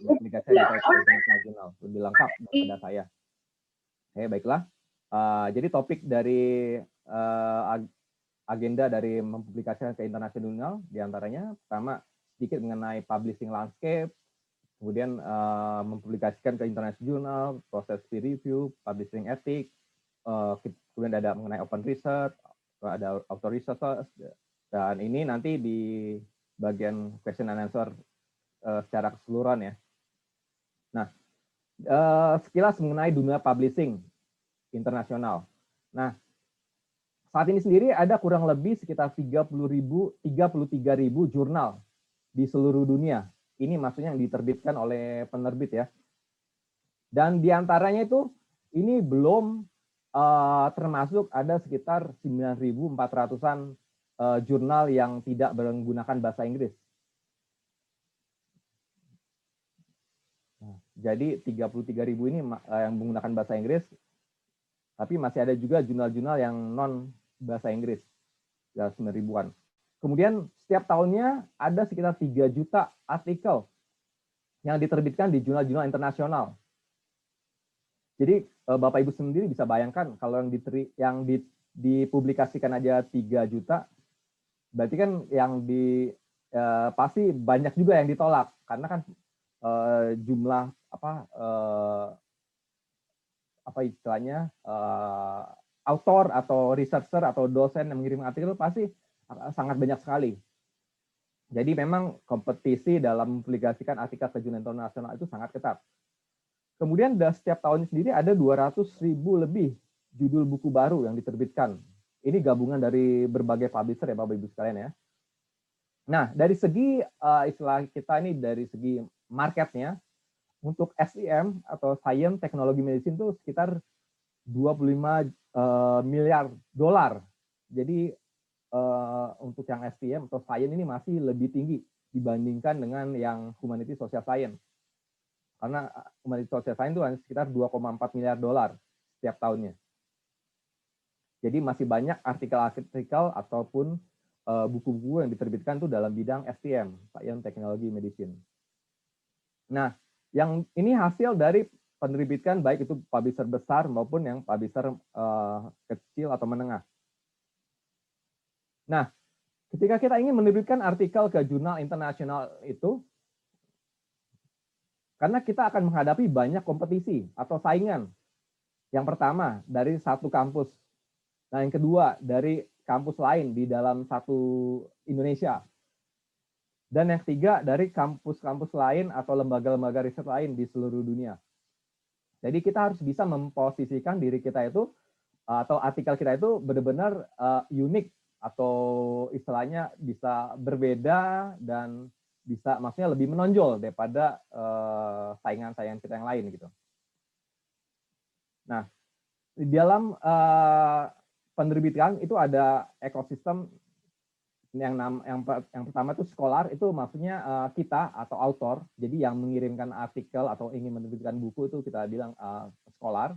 publikasi di International Journal lebih lengkap daripada saya. Oke, baiklah. Jadi topik dari agenda dari mempublikasikan ke International Journal diantaranya pertama sedikit mengenai publishing landscape, kemudian mempublikasikan ke International Journal, proses peer review, publishing ethics, kemudian ada mengenai open research, ada author research, dan ini nanti di bagian question and answer secara keseluruhan ya. Nah, sekilas mengenai dunia publishing internasional. Nah, saat ini sendiri ada kurang lebih sekitar 33.000 jurnal di seluruh dunia. Ini maksudnya yang diterbitkan oleh penerbit ya. Dan diantaranya itu ini belum termasuk ada sekitar 9.400-an jurnal yang tidak menggunakan bahasa Inggris. Nah, jadi 33.000 ini yang menggunakan bahasa Inggris, tapi masih ada juga jurnal-jurnal yang non bahasa Inggris, ya 9.000-an. Kemudian setiap tahunnya ada sekitar 3 juta artikel yang diterbitkan di jurnal-jurnal internasional. Jadi Bapak Ibu sendiri bisa bayangkan kalau yang dipublikasikan aja 3 juta, berarti kan yang pasti banyak juga yang ditolak karena kan jumlah apa istilahnya author atau researcher atau dosen yang mengirim artikel pasti sangat banyak sekali. Jadi memang kompetisi dalam mempublikasikan artikel ke jurnal internasional itu sangat ketat. Kemudian setiap tahun sendiri ada 200.000 lebih judul buku baru yang diterbitkan. Ini gabungan dari berbagai publisher ya Bapak Ibu sekalian ya. Nah, dari segi istilah kita ini dari segi marketnya, untuk STM atau Science Technology Medicine itu sekitar 25 miliar dolar. Jadi untuk yang STM atau Science ini masih lebih tinggi dibandingkan dengan yang humanity social science. Karena humanity social science itu hanya sekitar 2,4 miliar dolar setiap tahunnya. Jadi masih banyak artikel-artikel ataupun buku-buku yang diterbitkan tuh dalam bidang STM, Science, Technology, Medicine. Nah, yang ini hasil dari penerbitan baik itu publisher besar maupun yang publisher kecil atau menengah. Nah, ketika kita ingin menerbitkan artikel ke jurnal internasional itu, karena kita akan menghadapi banyak kompetisi atau saingan. Yang pertama, dari satu kampus. Nah, yang kedua, dari kampus lain di dalam satu Indonesia. Dan yang ketiga, dari kampus-kampus lain atau lembaga-lembaga riset lain di seluruh dunia. Jadi kita harus bisa memposisikan diri kita itu, atau artikel kita itu benar-benar unik, atau istilahnya bisa berbeda dan bisa maksudnya lebih menonjol daripada saingan-saingan kita yang lain gitu. Nah, di dalam penerbitan itu ada ekosistem yang pertama itu scholar, itu maksudnya kita atau author, jadi yang mengirimkan artikel atau ingin menerbitkan buku itu kita bilang scholar.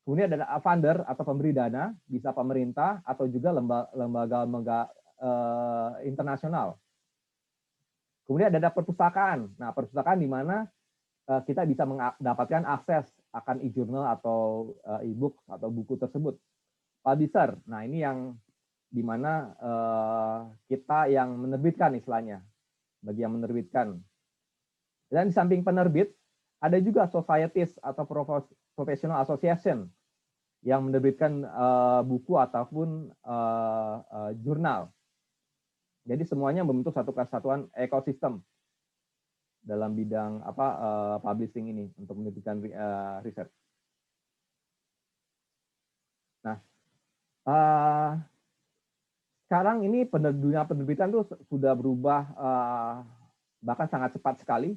Kemudian ada funder atau pemberi dana, bisa pemerintah atau juga lembaga-lembaga internasional. Kemudian ada perpustakaan. Nah, perpustakaan di mana kita bisa mendapatkan akses akan e-journal atau e-book atau buku tersebut. Publisher. Nah, ini yang di mana kita yang menerbitkan istilahnya, bagi yang menerbitkan. Dan di samping penerbit, ada juga societies atau professional association yang menerbitkan buku ataupun jurnal. Jadi semuanya membentuk satu kesatuan ekosistem dalam bidang publishing ini untuk menerbitkan riset. Nah, sekarang ini dunia penerbitan tuh sudah berubah bahkan sangat cepat sekali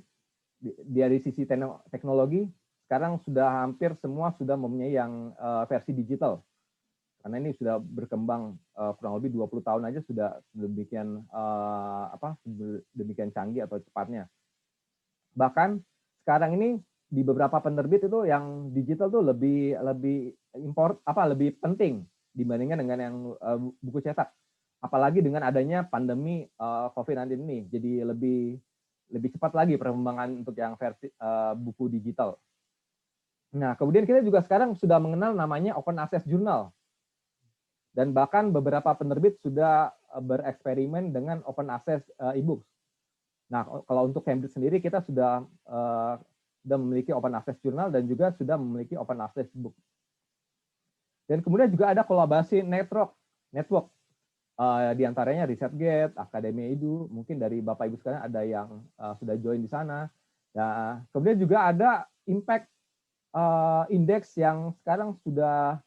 dari sisi teknologi. Sekarang sudah hampir semua sudah mempunyai yang versi digital. Karena ini sudah berkembang kurang lebih 20 tahun aja sudah demikian demikian canggih atau cepatnya. Bahkan sekarang ini di beberapa penerbit itu yang digital tuh lebih lebih penting dibandingkan dengan yang buku cetak. Apalagi dengan adanya pandemi COVID-19 ini, jadi lebih cepat lagi perkembangan untuk yang versi buku digital. Nah, kemudian kita juga sekarang sudah mengenal namanya open access journal. Dan bahkan beberapa penerbit sudah bereksperimen dengan open access e-books. Nah, kalau untuk Cambridge sendiri kita sudah memiliki open access journal dan juga sudah memiliki open access book. Dan kemudian juga ada kolaborasi network. Di antaranya ResearchGate, Akademi Edu, mungkin dari Bapak Ibu sekalian ada yang sudah join di sana. Nah, kemudian juga ada impact indeks yang sekarang sudah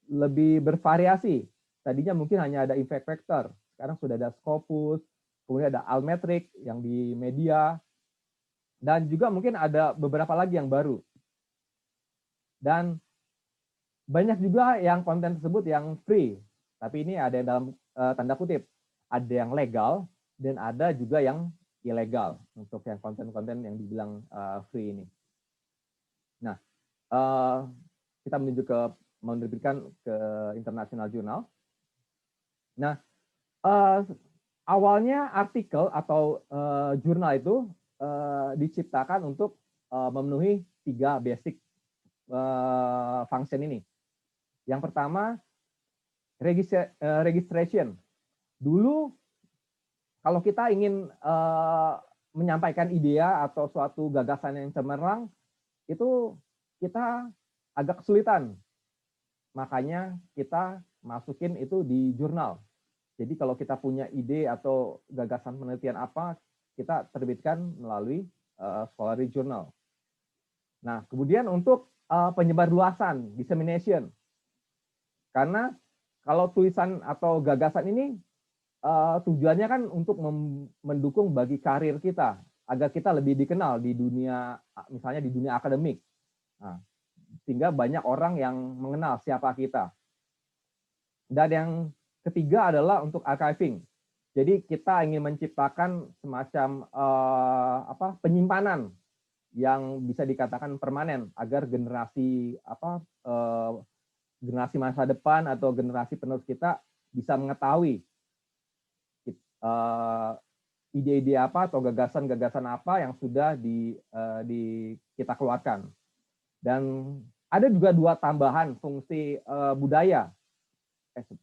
lebih bervariasi. Tadinya mungkin hanya ada impact factor, sekarang sudah ada Scopus, kemudian ada Altmetric yang di media, dan juga mungkin ada beberapa lagi yang baru. Dan banyak juga yang konten tersebut yang free, tapi ini ada yang dalam tanda kutip, ada yang legal dan ada juga yang ilegal untuk yang konten-konten yang dibilang free ini. Nah, kita menuju ke menerbitkan ke international journal. Nah, awalnya artikel atau jurnal itu diciptakan untuk memenuhi 3 basic function ini. Yang pertama, registration. Dulu kalau kita ingin menyampaikan ide atau suatu gagasan yang cemerlang, itu kita agak kesulitan. Makanya kita masukin itu di jurnal. Jadi kalau kita punya ide atau gagasan penelitian apa, kita terbitkan melalui scholarly journal. Nah, kemudian untuk penyebarluasan, dissemination. Karena kalau tulisan atau gagasan ini tujuannya kan untuk mendukung bagi karir kita, agar kita lebih dikenal di dunia, misalnya di dunia akademik. Nah, sehingga banyak orang yang mengenal siapa kita. Dan yang ketiga adalah untuk archiving. Jadi kita ingin menciptakan semacam penyimpanan yang bisa dikatakan permanen agar generasi generasi masa depan atau generasi penerus kita bisa mengetahui ide-ide apa atau gagasan-gagasan apa yang sudah kita keluarkan. Dan ada juga 2 tambahan fungsi budaya.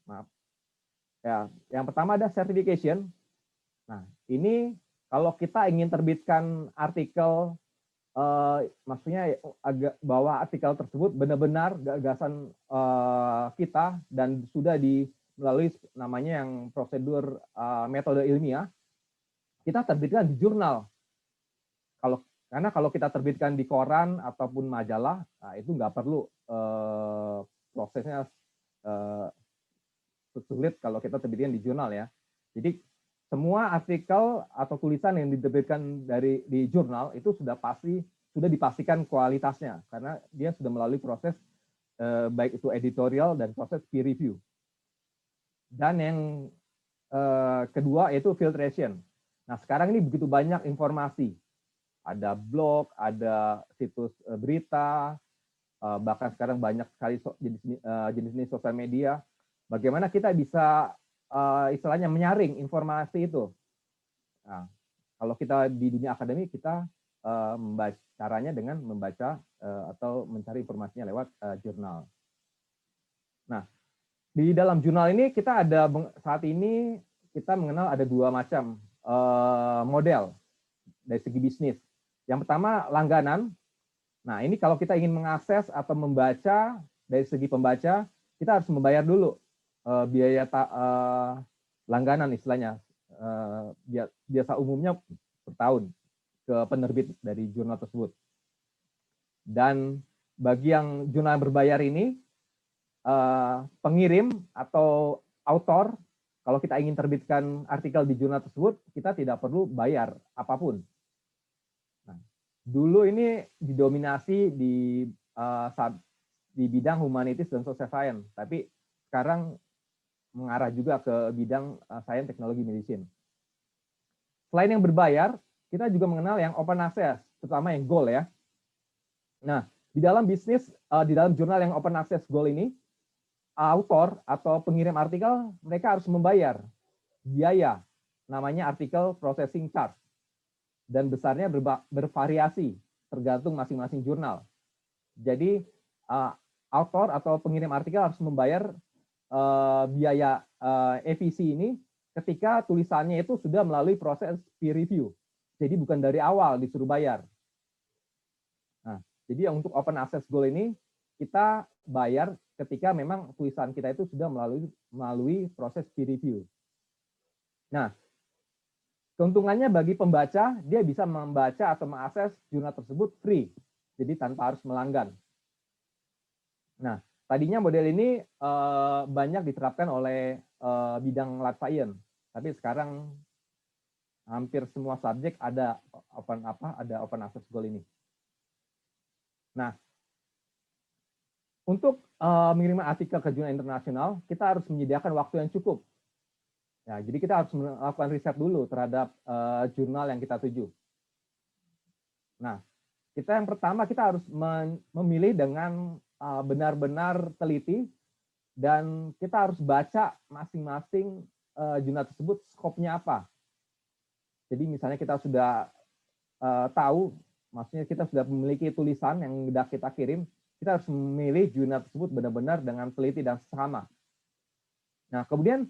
Maaf. Ya, yang pertama ada certification. Nah, ini kalau kita ingin terbitkan artikel, maksudnya bahwa artikel tersebut benar-benar gagasan kita dan sudah melalui namanya yang prosedur metode ilmiah, kita terbitkan di jurnal. Karena kalau kita terbitkan di koran ataupun majalah, nah itu nggak perlu prosesnya sulit kalau kita terbitkan di jurnal ya. Jadi semua artikel atau tulisan yang diterbitkan di jurnal itu sudah dipastikan kualitasnya karena dia sudah melalui proses baik itu editorial dan proses peer review. Dan yang kedua yaitu filtration. Nah, sekarang ini begitu banyak informasi. Ada blog, ada situs berita, bahkan sekarang banyak sekali jenis-jenis sosial media. Bagaimana kita bisa istilahnya menyaring informasi itu? Nah, kalau kita di dunia akademik kita caranya dengan membaca atau mencari informasinya lewat jurnal. Nah, di dalam jurnal ini kita saat ini kita mengenal ada 2 macam model dari segi bisnis. Yang pertama langganan. Nah, ini kalau kita ingin mengakses atau membaca dari segi pembaca, kita harus membayar dulu biaya langganan istilahnya, biasa umumnya per tahun ke penerbit dari jurnal tersebut. Dan bagi yang jurnal berbayar ini, pengirim atau autor, kalau kita ingin terbitkan artikel di jurnal tersebut, kita tidak perlu bayar apapun. Nah, dulu ini didominasi di bidang humanities dan social science, tapi sekarang mengarah juga ke bidang sains, teknologi, medicine. Selain yang berbayar, kita juga mengenal yang open access, terutama yang gold ya. Nah, di dalam bisnis, di dalam jurnal yang open access gold ini, autor atau pengirim artikel, mereka harus membayar biaya, namanya artikel processing charge. Dan besarnya bervariasi, tergantung masing-masing jurnal. Jadi, autor atau pengirim artikel harus membayar biaya EVC ini ketika tulisannya itu sudah melalui proses peer review. Jadi bukan dari awal disuruh bayar. Nah, jadi untuk open access gold ini kita bayar ketika memang tulisan kita itu sudah melalui proses peer review. Nah, keuntungannya bagi pembaca, dia bisa membaca atau mengakses jurnal tersebut free. Jadi tanpa harus melanggan. Nah, tadinya model ini banyak diterapkan oleh bidang life science, tapi sekarang hampir semua subjek ada open access gold ini. Nah, untuk mengirim artikel ke jurnal internasional, kita harus menyediakan waktu yang cukup. Ya, jadi kita harus melakukan riset dulu terhadap jurnal yang kita tuju. Nah, yang pertama kita harus memilih dengan benar-benar teliti dan kita harus baca masing-masing jurnal tersebut skopnya apa. Jadi misalnya kita sudah tahu, maksudnya kita sudah memiliki tulisan yang sudah kita kirim, kita harus memilih jurnal tersebut benar-benar dengan teliti dan seksama. Nah, kemudian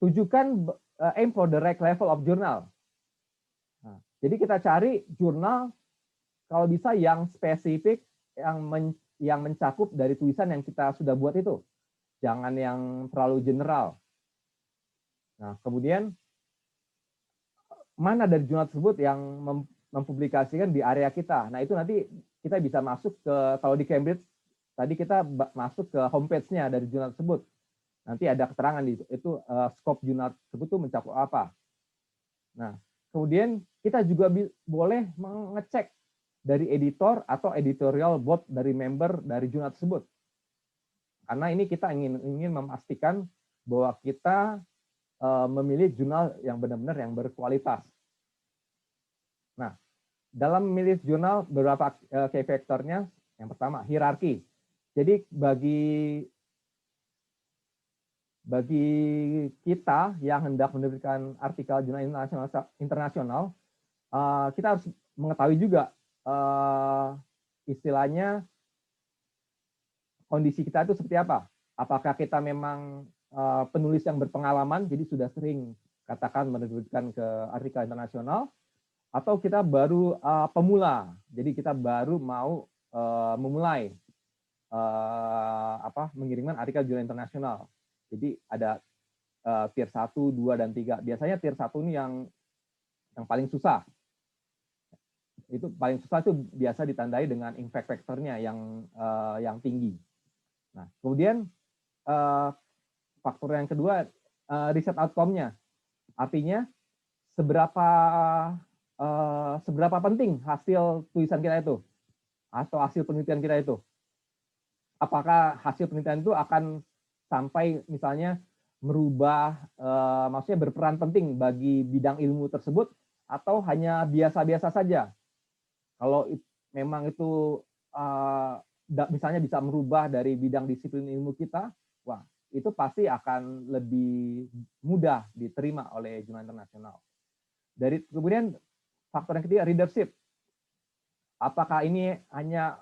tujukan aim for the right level of journal. Nah, jadi kita cari jurnal kalau bisa yang spesifik, yang mencakup dari tulisan yang kita sudah buat itu. Jangan yang terlalu general. Nah, kemudian mana dari jurnal tersebut yang mempublikasikan di area kita. Nah, itu nanti kita bisa masuk ke, kalau di Cambridge, tadi kita masuk ke homepage-nya dari jurnal tersebut. Nanti ada keterangan di itu scope jurnal tersebut itu mencakup apa. Nah, kemudian kita juga boleh mengecek dari editor atau editorial board dari member dari jurnal tersebut. Karena ini kita ingin memastikan bahwa kita memilih jurnal yang benar-benar yang berkualitas. Nah, dalam memilih jurnal beberapa key factor-nya, yang pertama hierarki. Jadi bagi kita yang hendak menerbitkan artikel jurnal internasional, kita harus mengetahui juga istilahnya kondisi kita itu seperti apa. Apakah kita memang penulis yang berpengalaman, jadi sudah sering katakan menerbitkan ke artikel internasional, atau kita baru pemula, jadi kita baru mau memulai mengirimkan artikel jurnal internasional. Jadi ada tier 1, 2, dan 3. Biasanya tier 1 ini yang paling susah. Itu paling susah itu biasa ditandai dengan impact factor-nya yang tinggi. Nah, kemudian faktor yang kedua, riset outcome-nya. Artinya seberapa penting hasil tulisan kita itu atau hasil penelitian kita itu. Apakah hasil penelitian itu akan sampai misalnya merubah, maksudnya berperan penting bagi bidang ilmu tersebut, atau hanya biasa-biasa saja. Kalau memang itu misalnya bisa merubah dari bidang disiplin ilmu kita, wah itu pasti akan lebih mudah diterima oleh jurnal internasional. Kemudian faktor yang ketiga, readership. Apakah ini hanya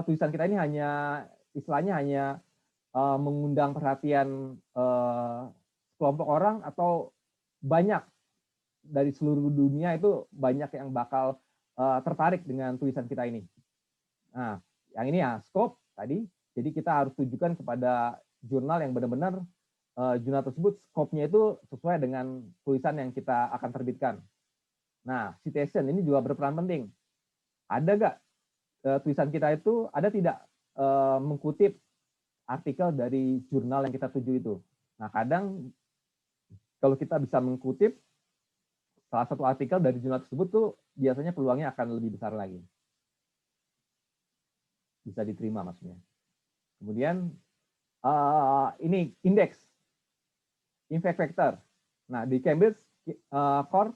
tulisan kita ini hanya istilahnya hanya mengundang perhatian kelompok orang, atau banyak dari seluruh dunia itu banyak yang bakal tertarik dengan tulisan kita ini. Nah, yang ini ya scope tadi. Jadi kita harus tujukan kepada jurnal yang benar-benar jurnal tersebut scope-nya itu sesuai dengan tulisan yang kita akan terbitkan. Nah, citation ini juga berperan penting. Ada nggak tulisan kita itu ada tidak mengutip artikel dari jurnal yang kita tuju itu. Nah, kadang kalau kita bisa mengutip salah satu artikel dari jurnal tersebut tuh biasanya peluangnya akan lebih besar lagi. Bisa diterima maksudnya. Kemudian ini indeks, impact factor. Nah, di Cambridge Core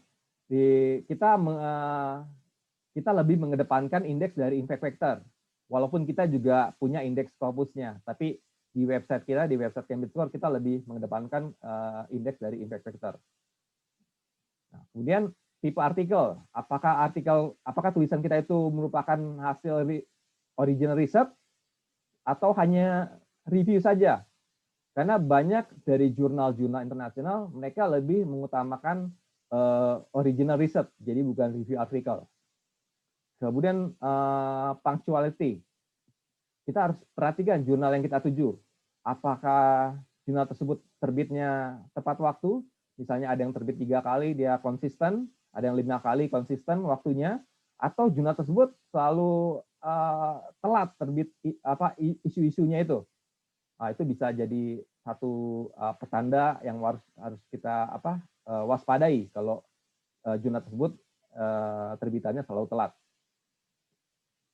kita lebih mengedepankan indeks dari impact factor. Walaupun kita juga punya indeks Scopusnya, tapi di website kita, di website Cambridge Core, kita lebih mengedepankan indeks dari impact factor. Nah, kemudian tipe artikel, apakah tulisan kita itu merupakan hasil original research atau hanya review saja? Karena banyak dari jurnal-jurnal internasional mereka lebih mengutamakan original research, jadi bukan review artikel. Kemudian punctuality, kita harus perhatikan jurnal yang kita tuju. Apakah jurnal tersebut terbitnya tepat waktu? Misalnya ada yang terbit 3 kali dia konsisten, ada yang 5 kali konsisten waktunya, atau jurnal tersebut selalu telat terbit isu-isunya itu. Nah, itu bisa jadi satu petanda yang harus kita waspadai kalau jurnal tersebut terbitannya selalu telat.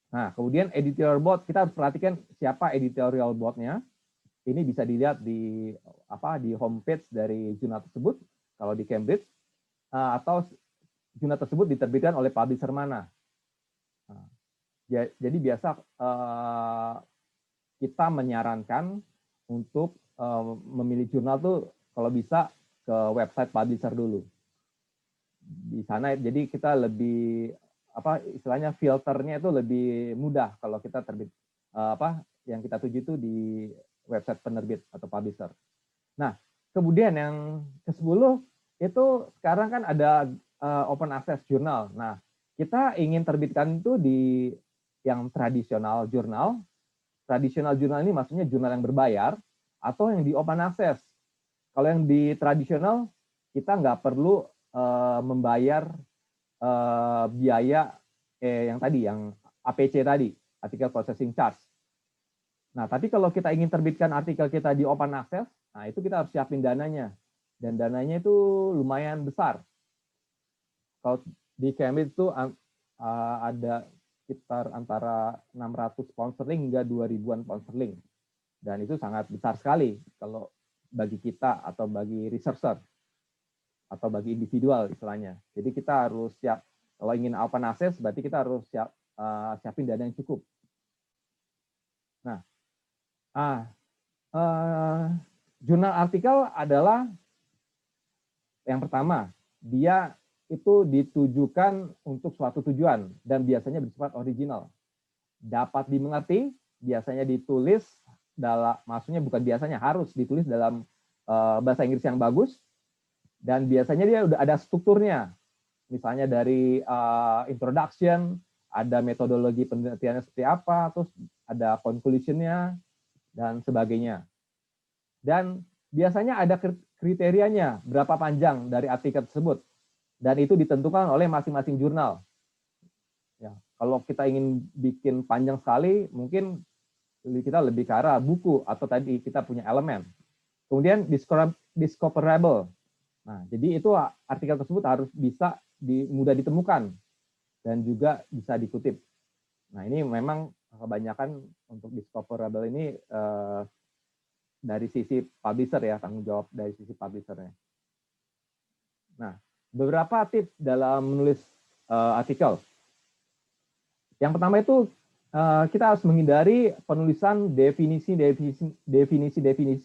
Nah, kemudian editorial board, kita harus perhatikan siapa editorial board-nya. Ini bisa dilihat di homepage dari jurnal tersebut kalau di Cambridge, atau jurnal tersebut diterbitkan oleh publisher mana. Nah, jadi biasa kita menyarankan untuk memilih jurnal tuh kalau bisa ke website publisher dulu. Di sana jadi kita lebih istilahnya filternya itu lebih mudah kalau kita terbit yang kita tuju itu di website penerbit atau publisher. Nah, kemudian yang ke-10 itu sekarang kan ada open access jurnal. Nah, kita ingin terbitkan itu di yang tradisional jurnal. Tradisional jurnal ini maksudnya jurnal yang berbayar atau yang di open access. Kalau yang di tradisional kita nggak perlu membayar biaya yang tadi, yang APC tadi, artikel processing charge. Nah, tapi kalau kita ingin terbitkan artikel kita di open access, nah itu kita harus siapin dananya. Dan dananya itu lumayan besar. Kalau di Cambridge itu ada sekitar antara 600 pound sterling hingga 2.000-an pound sterling. Dan itu sangat besar sekali kalau bagi kita atau bagi researcher. atau bagi individual istilahnya. Jadi kita harus siap, kalau ingin open access berarti kita harus siapin dana yang cukup. Nah, jurnal artikel adalah yang pertama, dia itu ditujukan untuk suatu tujuan dan biasanya bersifat original. Dapat dimengerti, biasanya ditulis maksudnya bukan biasanya, harus ditulis dalam bahasa Inggris yang bagus, dan biasanya dia udah ada strukturnya. Misalnya dari introduction, ada metodologi penelitiannya seperti apa, terus ada conclusion-nya, dan sebagainya. Dan biasanya ada kriterianya, berapa panjang dari artikel tersebut. Dan itu ditentukan oleh masing-masing jurnal. Ya, kalau kita ingin bikin panjang sekali, mungkin kita lebih ke arah buku, atau tadi kita punya elemen. Kemudian discoverable. Nah, jadi itu artikel tersebut harus bisa mudah ditemukan dan juga bisa dikutip. Nah, ini memang kebanyakan untuk discoverable ini dari sisi publisher ya, tanggung jawab dari sisi publishernya. Nah, beberapa tips dalam menulis artikel. Yang pertama itu kita harus menghindari penulisan definisi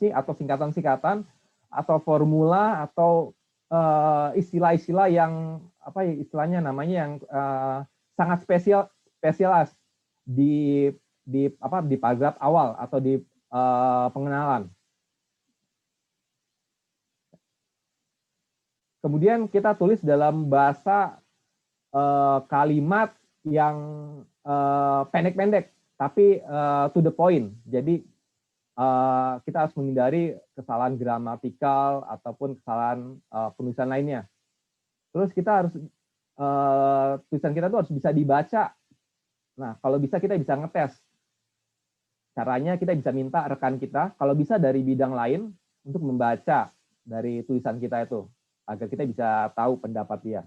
atau singkatan-singkatan atau formula atau istilah-istilah yang apa ya istilahnya namanya yang sangat spesialis di paragraf awal atau di pengenalan. Kemudian kita tulis dalam bahasa kalimat yang pendek-pendek, tapi to the point. Jadi kita harus menghindari kesalahan gramatikal ataupun kesalahan penulisan lainnya. Terus kita harus tulisan kita tuh harus bisa dibaca. Nah, kalau bisa kita bisa ngetes. Caranya kita bisa minta rekan kita, kalau bisa dari bidang lain, untuk membaca dari tulisan kita itu, agar kita bisa tahu pendapat dia.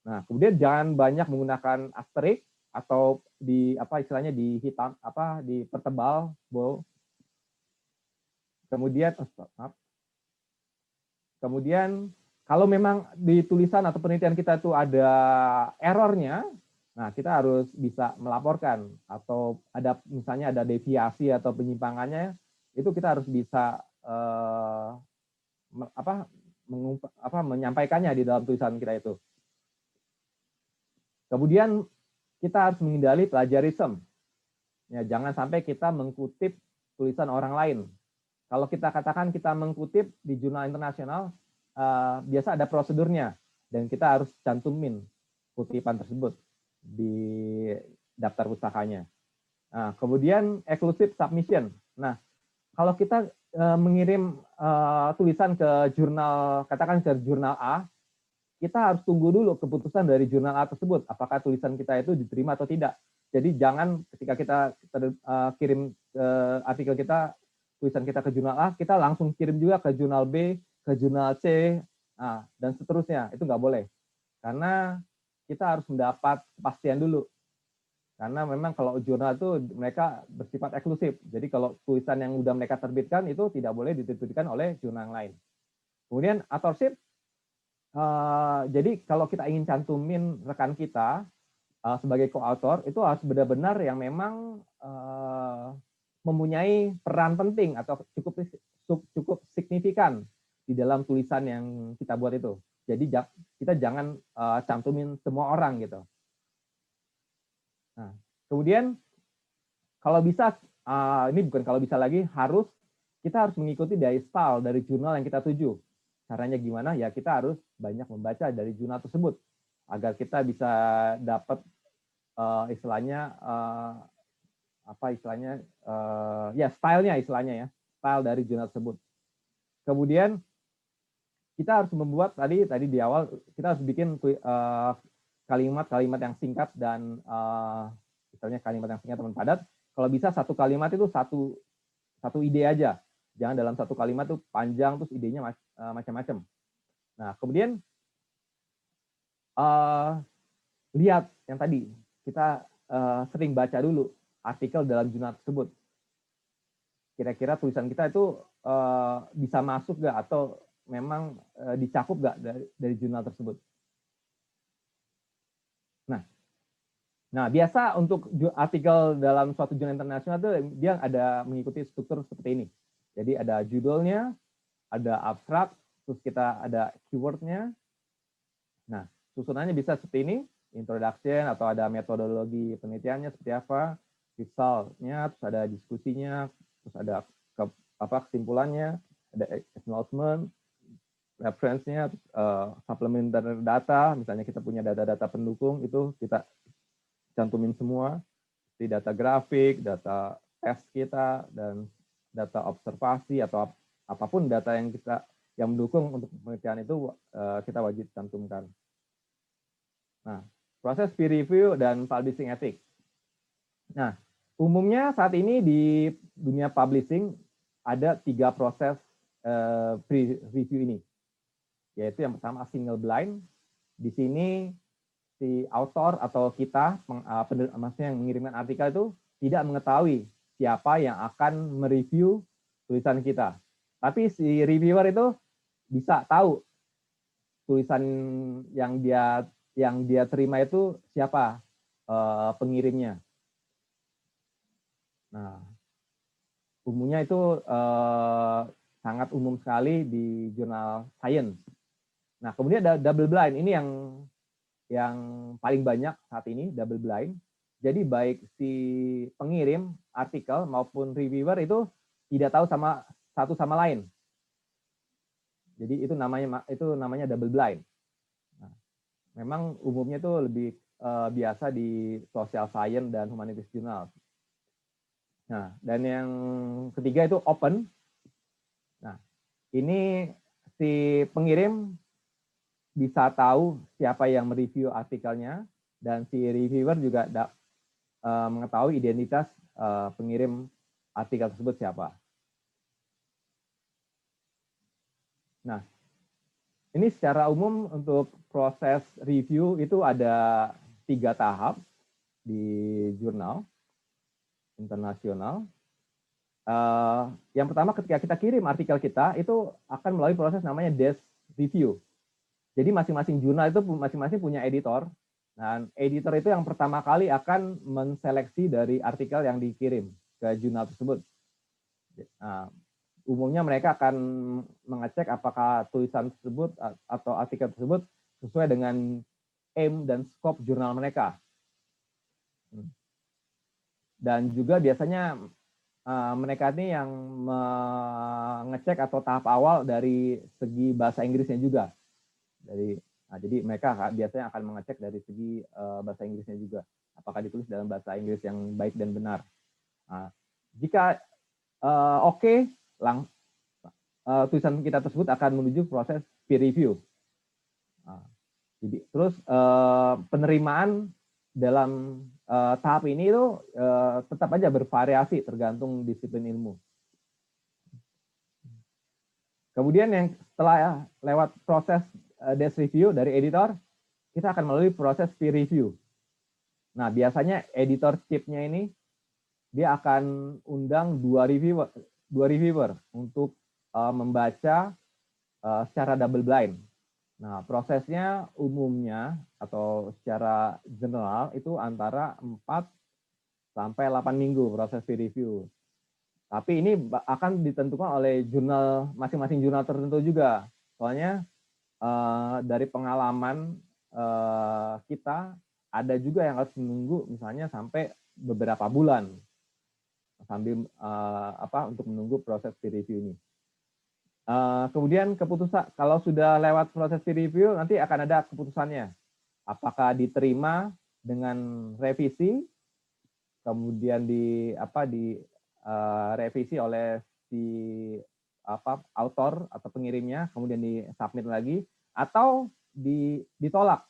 Nah, kemudian jangan banyak menggunakan asterik atau di istilahnya di hitam di pertebal bold. Kemudian kalau memang di tulisan atau penelitian kita itu ada errornya, nah kita harus bisa melaporkan, atau ada misalnya ada deviasi atau penyimpangannya, itu kita harus bisa menyampaikannya di dalam tulisan kita itu. Kemudian kita harus menghindari plagiarism. Ya, jangan sampai kita mengkutip tulisan orang lain. Kalau kita katakan kita mengkutip di jurnal internasional, biasa ada prosedurnya, dan kita harus cantumin kutipan tersebut di daftar pustakanya. Nah, kemudian exclusive submission. Nah, kalau kita mengirim tulisan ke jurnal, katakan ke jurnal A, kita harus tunggu dulu keputusan dari jurnal A tersebut, apakah tulisan kita itu diterima atau tidak. Jadi jangan ketika kita kirim artikel kita, tulisan kita ke jurnal A, kita langsung kirim juga ke jurnal B, ke jurnal C, dan seterusnya. Itu nggak boleh. Karena kita harus mendapat kepastian dulu. Karena memang kalau jurnal itu mereka bersifat eksklusif. Jadi kalau tulisan yang sudah mereka terbitkan itu tidak boleh diterbitkan oleh jurnal lain. Kemudian authorship. Jadi kalau kita ingin cantumin rekan kita sebagai co-author, itu harus benar-benar yang memang mempunyai peran penting atau cukup signifikan di dalam tulisan yang kita buat itu. Jadi kita jangan cantumin semua orang gitu. Nah, kemudian kalau bisa, ini bukan kalau bisa lagi, kita harus mengikuti dari style dari jurnal yang kita tuju. Caranya gimana? Ya kita harus banyak membaca dari jurnal tersebut agar kita bisa dapat istilahnya stylenya istilahnya ya, style dari jurnal tersebut. Kemudian kita harus membuat tadi di awal kita harus bikin kalimat-kalimat yang singkat dan misalnya kalimat yang singkat dan padat. Kalau bisa satu kalimat itu satu ide aja. Jangan dalam satu kalimat itu panjang terus idenya macam-macam. Nah, kemudian lihat yang tadi kita sering baca dulu artikel dalam jurnal tersebut. Kira-kira tulisan kita itu bisa masuk nggak atau memang dicakup nggak dari jurnal tersebut. Nah, biasa untuk artikel dalam suatu jurnal internasional itu dia ada mengikuti struktur seperti ini. Jadi ada judulnya, ada abstrak, terus kita ada keywordnya. Nah, susunannya bisa seperti ini, introduction atau ada metodologi penelitiannya seperti apa, result-nya, terus ada diskusinya, terus ada kesimpulannya, ada acknowledgement, reference-nya, supplementary data, misalnya kita punya data-data pendukung, itu kita cantumin semua, di data grafik, data tes kita, dan data observasi atau apapun data yang mendukung untuk penelitian itu kita wajib cantumkan. Nah, proses peer review dan publishing ethics. Nah, umumnya saat ini di dunia publishing ada 3 proses peer review ini, yaitu yang pertama single blind. Di sini si author atau kita, maksudnya yang mengirimkan artikel itu tidak mengetahui siapa yang akan mereview tulisan kita. Tapi si reviewer itu bisa tahu tulisan yang dia terima itu siapa pengirimnya. Nah, umumnya itu sangat umum sekali di jurnal science. Nah, kemudian ada double blind. Ini yang paling banyak saat ini, double blind. Jadi baik si pengirim artikel maupun reviewer itu tidak tahu satu sama lain. Jadi itu namanya double blind. Nah, memang umumnya itu lebih biasa di social science dan humanities journal. Nah, dan yang ketiga itu open. Nah, ini si pengirim bisa tahu siapa yang mereview artikelnya, dan si reviewer juga mengetahui identitas pengirim artikel tersebut siapa. Nah, ini secara umum untuk proses review itu ada 3 tahap di jurnal internasional. Yang pertama, ketika kita kirim artikel kita, itu akan melalui proses namanya desk review. Jadi masing-masing jurnal itu masing-masing punya editor, dan editor itu yang pertama kali akan menseleksi dari artikel yang dikirim ke jurnal tersebut. Nah, umumnya mereka akan mengecek apakah tulisan tersebut atau artikel tersebut sesuai dengan aim dan scope jurnal mereka. Dan juga biasanya mereka ini yang mengecek atau tahap awal dari segi bahasa Inggrisnya juga. Jadi mereka biasanya akan mengecek dari segi bahasa Inggrisnya juga, apakah ditulis dalam bahasa Inggris yang baik dan benar. Nah, jika oke, tulisan kita tersebut akan menuju proses peer review. Nah, jadi terus penerimaan dalam tahap ini itu tetap aja bervariasi tergantung disiplin ilmu. Kemudian yang setelah lewat proses desk review dari editor, kita akan melalui proses peer review. Nah, biasanya editor chief-nya ini dia akan undang 2 reviewer untuk membaca secara double blind. Nah, prosesnya umumnya atau secara general itu antara 4 sampai 8 minggu proses peer review. Tapi ini akan ditentukan oleh jurnal, masing-masing jurnal tertentu juga. Soalnya dari pengalaman kita, ada juga yang harus menunggu misalnya sampai beberapa bulan sambil untuk menunggu proses peer review ini. Kemudian keputusan, kalau sudah lewat proses peer review, nanti akan ada keputusannya. Apakah diterima dengan revisi, kemudian revisi oleh si author atau pengirimnya, kemudian disubmit lagi, atau ditolak.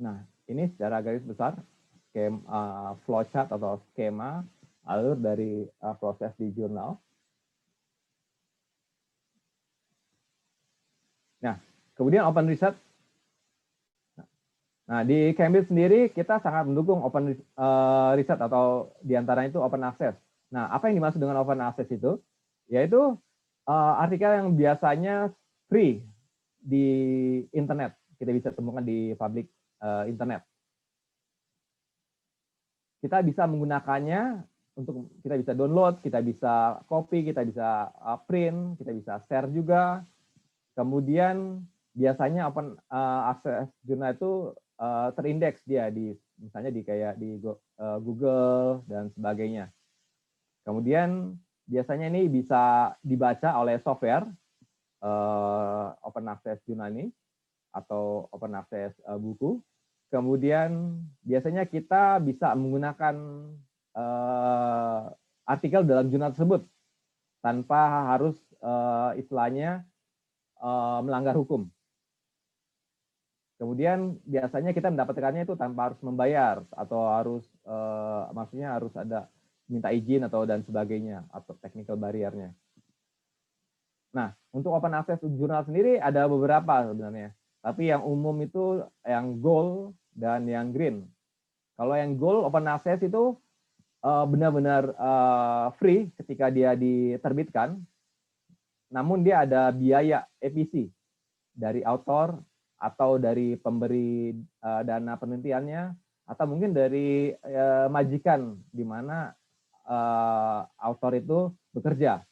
Nah, ini secara garis besar flowchart atau skema alur dari proses di jurnal. Nah, kemudian open research. Nah, di Cambridge sendiri kita sangat mendukung open research atau diantaranya itu open access. Nah, apa yang dimaksud dengan open access itu? yaitu artikel yang biasanya free di internet, kita bisa temukan di public internet. Kita bisa menggunakannya untuk kita bisa download, kita bisa copy, kita bisa print, kita bisa share juga. Kemudian biasanya open access jurnal itu terindeks dia di misalnya di kayak di Google dan sebagainya. Kemudian biasanya ini bisa dibaca oleh software open access jurnal ini atau open access buku. Kemudian biasanya kita bisa menggunakan artikel dalam jurnal tersebut tanpa harus istilahnya melanggar hukum. Kemudian biasanya kita mendapatkannya itu tanpa harus membayar atau harus maksudnya harus ada minta izin atau dan sebagainya atau technical barrier-nya. Nah, untuk open access jurnal sendiri ada beberapa sebenarnya. Tapi yang umum itu yang gold dan yang green. Kalau yang gold open access itu benar-benar free ketika dia diterbitkan. Namun dia ada biaya EPC dari author atau dari pemberi dana penelitiannya atau mungkin dari majikan di mana author itu bekerja.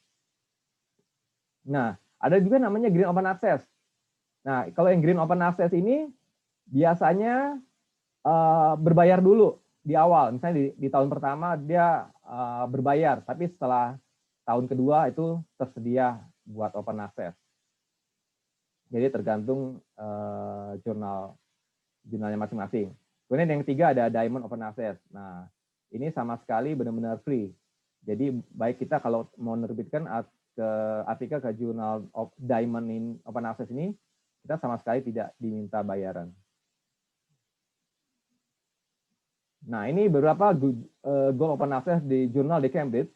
Nah, ada juga namanya green open access. Nah, kalau yang green open access ini biasanya berbayar dulu di awal. Misalnya di tahun pertama dia berbayar, tapi setelah tahun kedua itu tersedia buat open access. Jadi tergantung jurnalnya masing-masing. Kemudian yang ketiga ada Diamond Open Access. Nah, ini sama sekali benar-benar free. Jadi baik kita kalau mau menerbitkan artikel ke jurnal Diamond Open Access ini, kita sama sekali tidak diminta bayaran. Nah, ini beberapa Gold Open Access di jurnal di Cambridge.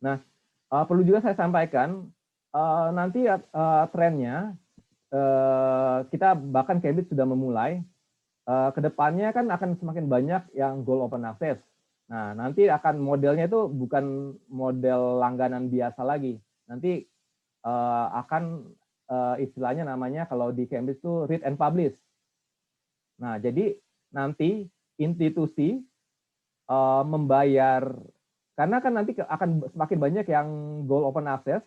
Nah, perlu juga saya sampaikan, nanti trennya, kita bahkan Cambridge sudah memulai, kedepannya kan akan semakin banyak yang Gold Open Access. Nah, nanti akan modelnya itu bukan model langganan biasa lagi. Nanti akan istilahnya namanya kalau di Cambridge itu read and publish. Nah, jadi nanti institusi membayar, karena kan nanti akan semakin banyak yang Gold Open Access.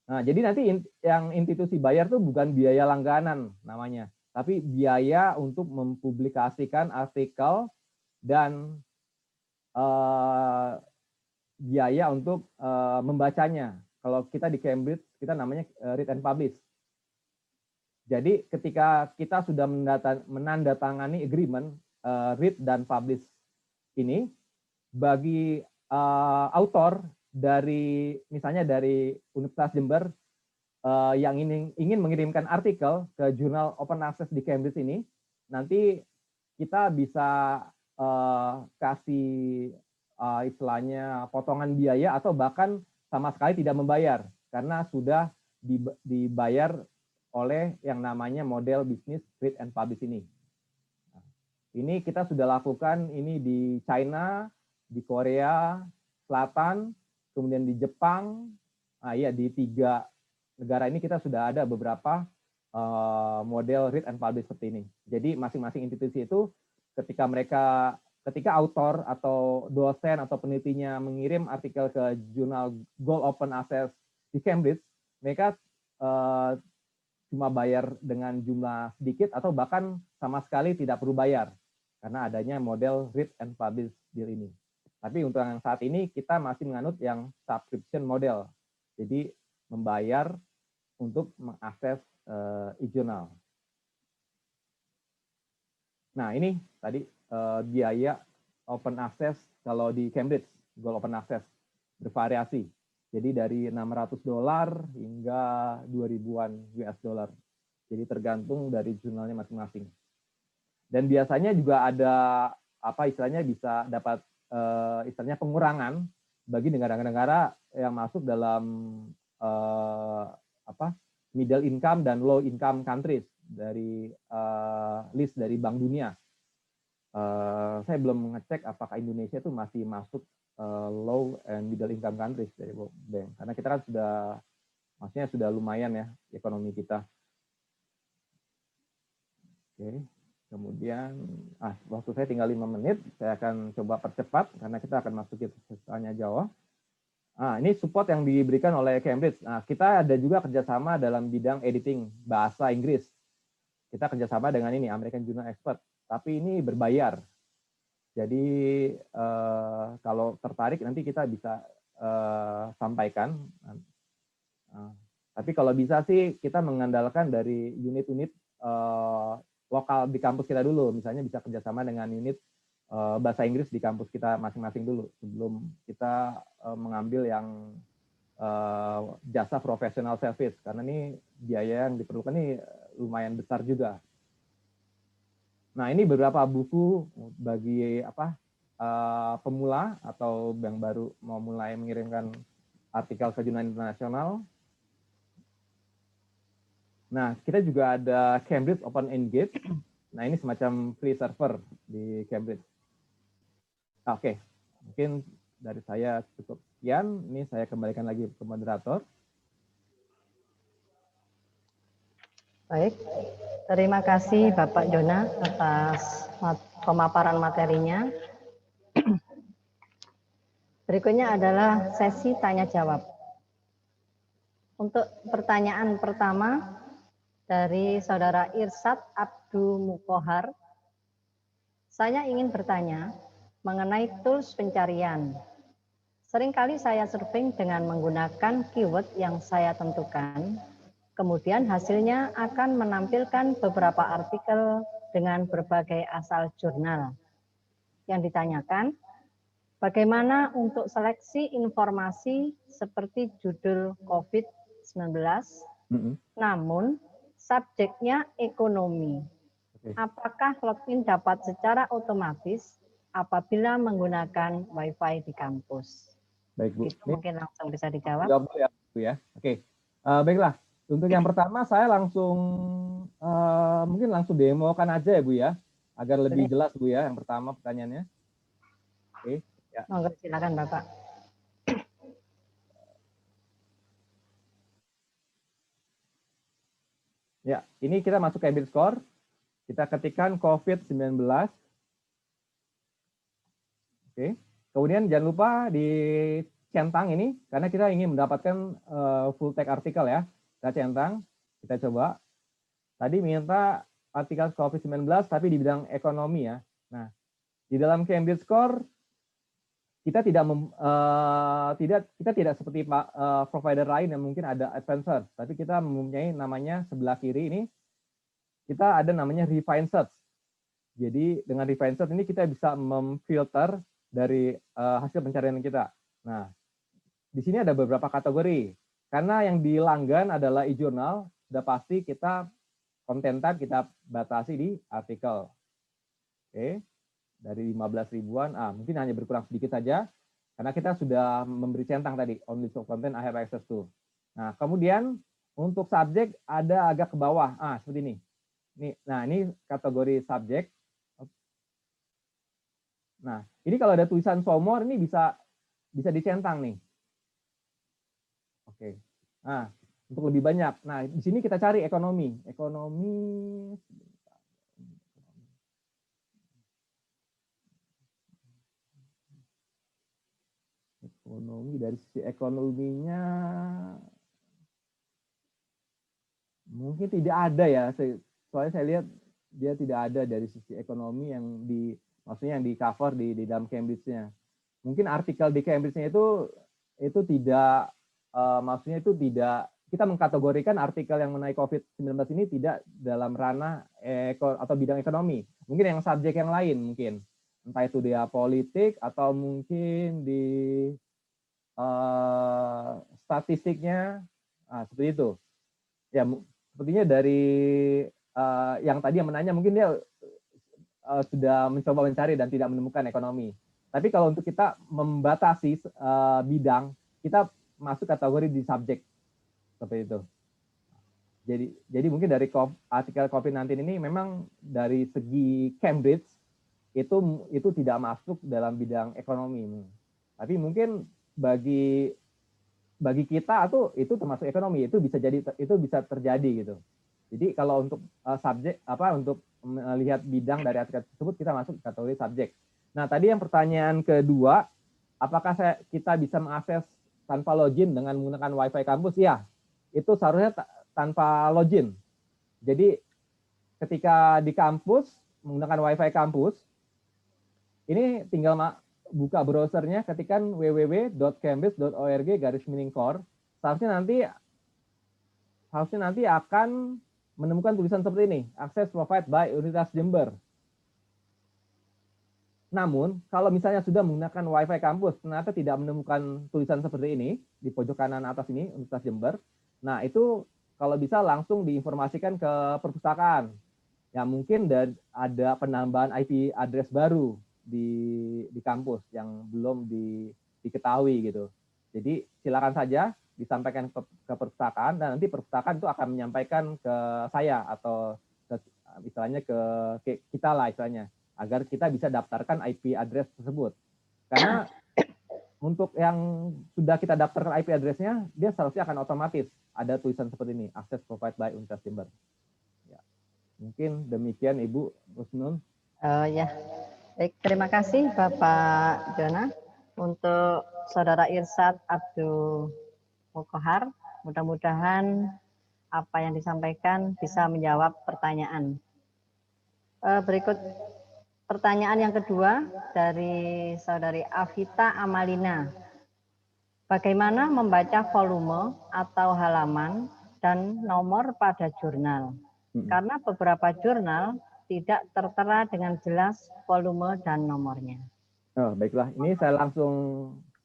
Nah, jadi nanti yang institusi bayar tuh bukan biaya langganan namanya, tapi biaya untuk mempublikasikan artikel dan biaya untuk membacanya. Kalau kita di Cambridge, kita namanya read and publish. Jadi ketika kita sudah menandatangani agreement read dan publish ini, bagi author dari misalnya dari Universitas Jember yang ingin mengirimkan artikel ke jurnal Open Access di Cambridge ini, nanti kita bisa kasih istilahnya potongan biaya atau bahkan sama sekali tidak membayar karena sudah dibayar oleh yang namanya model bisnis read and publish ini. Ini kita sudah lakukan ini di China, di Korea Selatan, kemudian di Jepang, di 3 negara ini kita sudah ada beberapa model read and publish seperti ini. Jadi masing-masing institusi itu ketika author atau dosen atau penelitinya mengirim artikel ke jurnal Gold Open Access di Cambridge, mereka cuma bayar dengan jumlah sedikit atau bahkan sama sekali tidak perlu bayar karena adanya model read and publish deal ini. Tapi untuk yang saat ini kita masih menganut yang subscription model. Jadi membayar untuk mengakses e-journal. Nah, ini tadi biaya open access kalau di Cambridge, Gold Open Access bervariasi. Jadi dari $600 hingga 2.000-an US dollar. Jadi tergantung dari jurnalnya masing-masing. Dan biasanya juga ada istilahnya bisa dapat istilahnya pengurangan bagi negara-negara yang masuk dalam middle income dan low income countries dari list dari Bank Dunia. Saya belum mengecek apakah Indonesia itu masih masuk low and middle income countries dari World Bank. Karena kita kan maksudnya sudah lumayan ya ekonomi kita. Oke, kemudian waktu saya tinggal 5 menit, saya akan coba percepat karena kita akan masuk ke tanya jawab. Ini support yang diberikan oleh Cambridge. Nah, kita ada juga kerjasama dalam bidang editing bahasa Inggris. Kita kerjasama dengan ini American Journal Expert, tapi ini berbayar. Jadi kalau tertarik nanti kita bisa sampaikan. Tapi kalau bisa sih kita mengandalkan dari unit-unit lokal di kampus kita dulu. Misalnya bisa kerjasama dengan unit bahasa Inggris di kampus kita masing-masing dulu sebelum kita mengambil yang jasa professional service, karena ini biaya yang diperlukan ini lumayan besar juga. Nah, ini beberapa buku bagi pemula atau yang baru mau mulai mengirimkan artikel ke jurnal internasional. Nah, kita juga ada Cambridge Open Engage. Nah, ini semacam free server di Cambridge. Oke, mungkin dari saya cukup sekian. Ini saya kembalikan lagi ke moderator. Baik, terima kasih Bapak Jona atas pemaparan materinya. Berikutnya adalah sesi tanya jawab. Untuk pertanyaan pertama dari Saudara Irsad Abdul Mukohar, saya ingin bertanya mengenai tools pencarian. Seringkali saya surfing dengan menggunakan keyword yang saya tentukan. Kemudian hasilnya akan menampilkan beberapa artikel dengan berbagai asal jurnal. Yang ditanyakan, bagaimana untuk seleksi informasi seperti judul COVID-19, namun subjeknya ekonomi. Apakah login dapat secara otomatis apabila menggunakan WiFi di kampus? Baik, Bu. Itu mungkin langsung bisa dijawab. Jawab ya, Bu ya. Oke, baiklah. Untuk yang pertama saya mungkin langsung demokan aja ya Bu ya, agar lebih jelas Bu ya. Yang pertama pertanyaannya. Oke, ya. Monggo silakan Bapak. Ya, ini kita masuk ke Cambridge Score. Kita ketikkan COVID-19. Oke. Kemudian jangan lupa dicentang ini karena kita ingin mendapatkan full text artikel ya. Kita centang, kita coba. Tadi minta artikel COVID-19 tapi di bidang ekonomi ya. Nah, di dalam Cambridge Score kita tidak seperti provider lain yang mungkin ada advanced, tapi kita mempunyai namanya sebelah kiri ini kita ada namanya refine search. Jadi dengan refine search ini kita bisa memfilter dari hasil pencarian kita. Nah, di sini ada beberapa kategori. Karena yang dilanggan adalah e-journal, sudah pasti kita content type kita batasi di artikel. Oke, dari 15 ribuan, mungkin hanya berkurang sedikit saja, karena kita sudah memberi centang tadi, only so content I have access to. Nah, kemudian untuk subjek ada agak ke bawah, seperti ini. Nah, ini kategori subjek. Nah, ini kalau ada tulisan so more, ini bisa dicentang nih. Oke. Nah, untuk lebih banyak. Nah, di sini kita cari ekonomi. Ekonomi dari sisi ekonominya mungkin tidak ada ya. Soalnya saya lihat dia tidak ada dari sisi ekonomi yang maksudnya yang di cover di dalam Cambridge-nya. Mungkin artikel di Cambridge-nya itu tidak maksudnya itu tidak, kita mengkategorikan artikel yang mengenai COVID-19 ini tidak dalam ranah atau bidang ekonomi. Mungkin yang subjek yang lain mungkin. Entah itu dia politik atau mungkin di statistiknya, seperti itu. Ya, sepertinya dari yang tadi yang menanya mungkin dia sudah mencoba mencari dan tidak menemukan ekonomi. Tapi kalau untuk kita membatasi bidang, kita masuk kategori di subjek seperti itu. Jadi mungkin dari artikel COVID-19 ini memang dari segi Cambridge itu tidak masuk dalam bidang ekonomi. Tapi mungkin bagi kita tuh itu termasuk ekonomi, itu bisa terjadi gitu. Jadi kalau untuk subjek untuk melihat bidang dari artikel tersebut kita masuk kategori subjek. Nah, tadi yang pertanyaan kedua, apakah kita bisa mengakses tanpa login dengan menggunakan WiFi kampus? Ya, itu seharusnya tanpa login. Jadi ketika di kampus menggunakan WiFi kampus, ini tinggal buka browsernya, ketikkan www.cambridge.org/core. Seharusnya nanti akan menemukan tulisan seperti ini, akses provide by Universitas Jember. Namun, kalau misalnya sudah menggunakan WiFi kampus, ternyata tidak menemukan tulisan seperti ini, di pojok kanan atas ini, Universitas Jember, nah itu kalau bisa langsung diinformasikan ke perpustakaan. Ya mungkin ada penambahan IP address baru di kampus yang belum diketahui gitu. Jadi silakan saja disampaikan ke perpustakaan, dan nanti perpustakaan itu akan menyampaikan ke saya atau istilahnya ke kita lah istilahnya, agar kita bisa daftarkan IP address tersebut. Karena untuk yang sudah kita daftarkan IP address-nya, dia seharusnya akan otomatis ada tulisan seperti ini, access provided by Universitas Jember. Ya. Mungkin demikian Ibu Husnul. Ya, baik, terima kasih Bapak Jona. Untuk Saudara Irsyad Abdul Mukohar, mudah-mudahan apa yang disampaikan bisa menjawab pertanyaan. Berikut pertanyaan yang kedua dari Saudari Avita Amalina. Bagaimana membaca volume atau halaman dan nomor pada jurnal? Karena beberapa jurnal tidak tertera dengan jelas volume dan nomornya. Oh, baiklah, ini saya langsung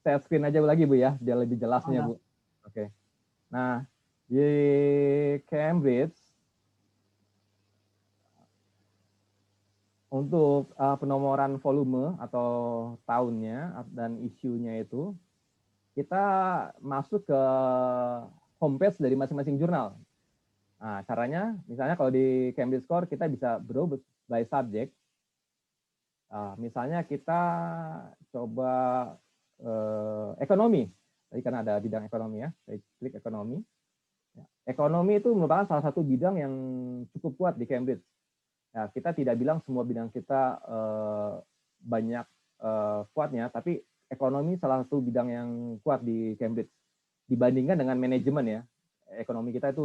share screen aja lagi Bu ya, biar lebih jelasnya Bu. Oke. Nah, di Cambridge untuk penomoran volume atau tahunnya dan isunya itu, kita masuk ke homepage dari masing-masing jurnal. Nah, caranya misalnya kalau di Cambridge Core kita bisa browse by subject. Misalnya kita coba ekonomi. Tadi kan ada bidang ekonomi ya, saya klik ekonomi. Ekonomi itu merupakan salah satu bidang yang cukup kuat di Cambridge. Ya, kita tidak bilang semua bidang kita banyak kuatnya, tapi ekonomi salah satu bidang yang kuat di Cambridge dibandingkan dengan manajemen ya. Ekonomi kita itu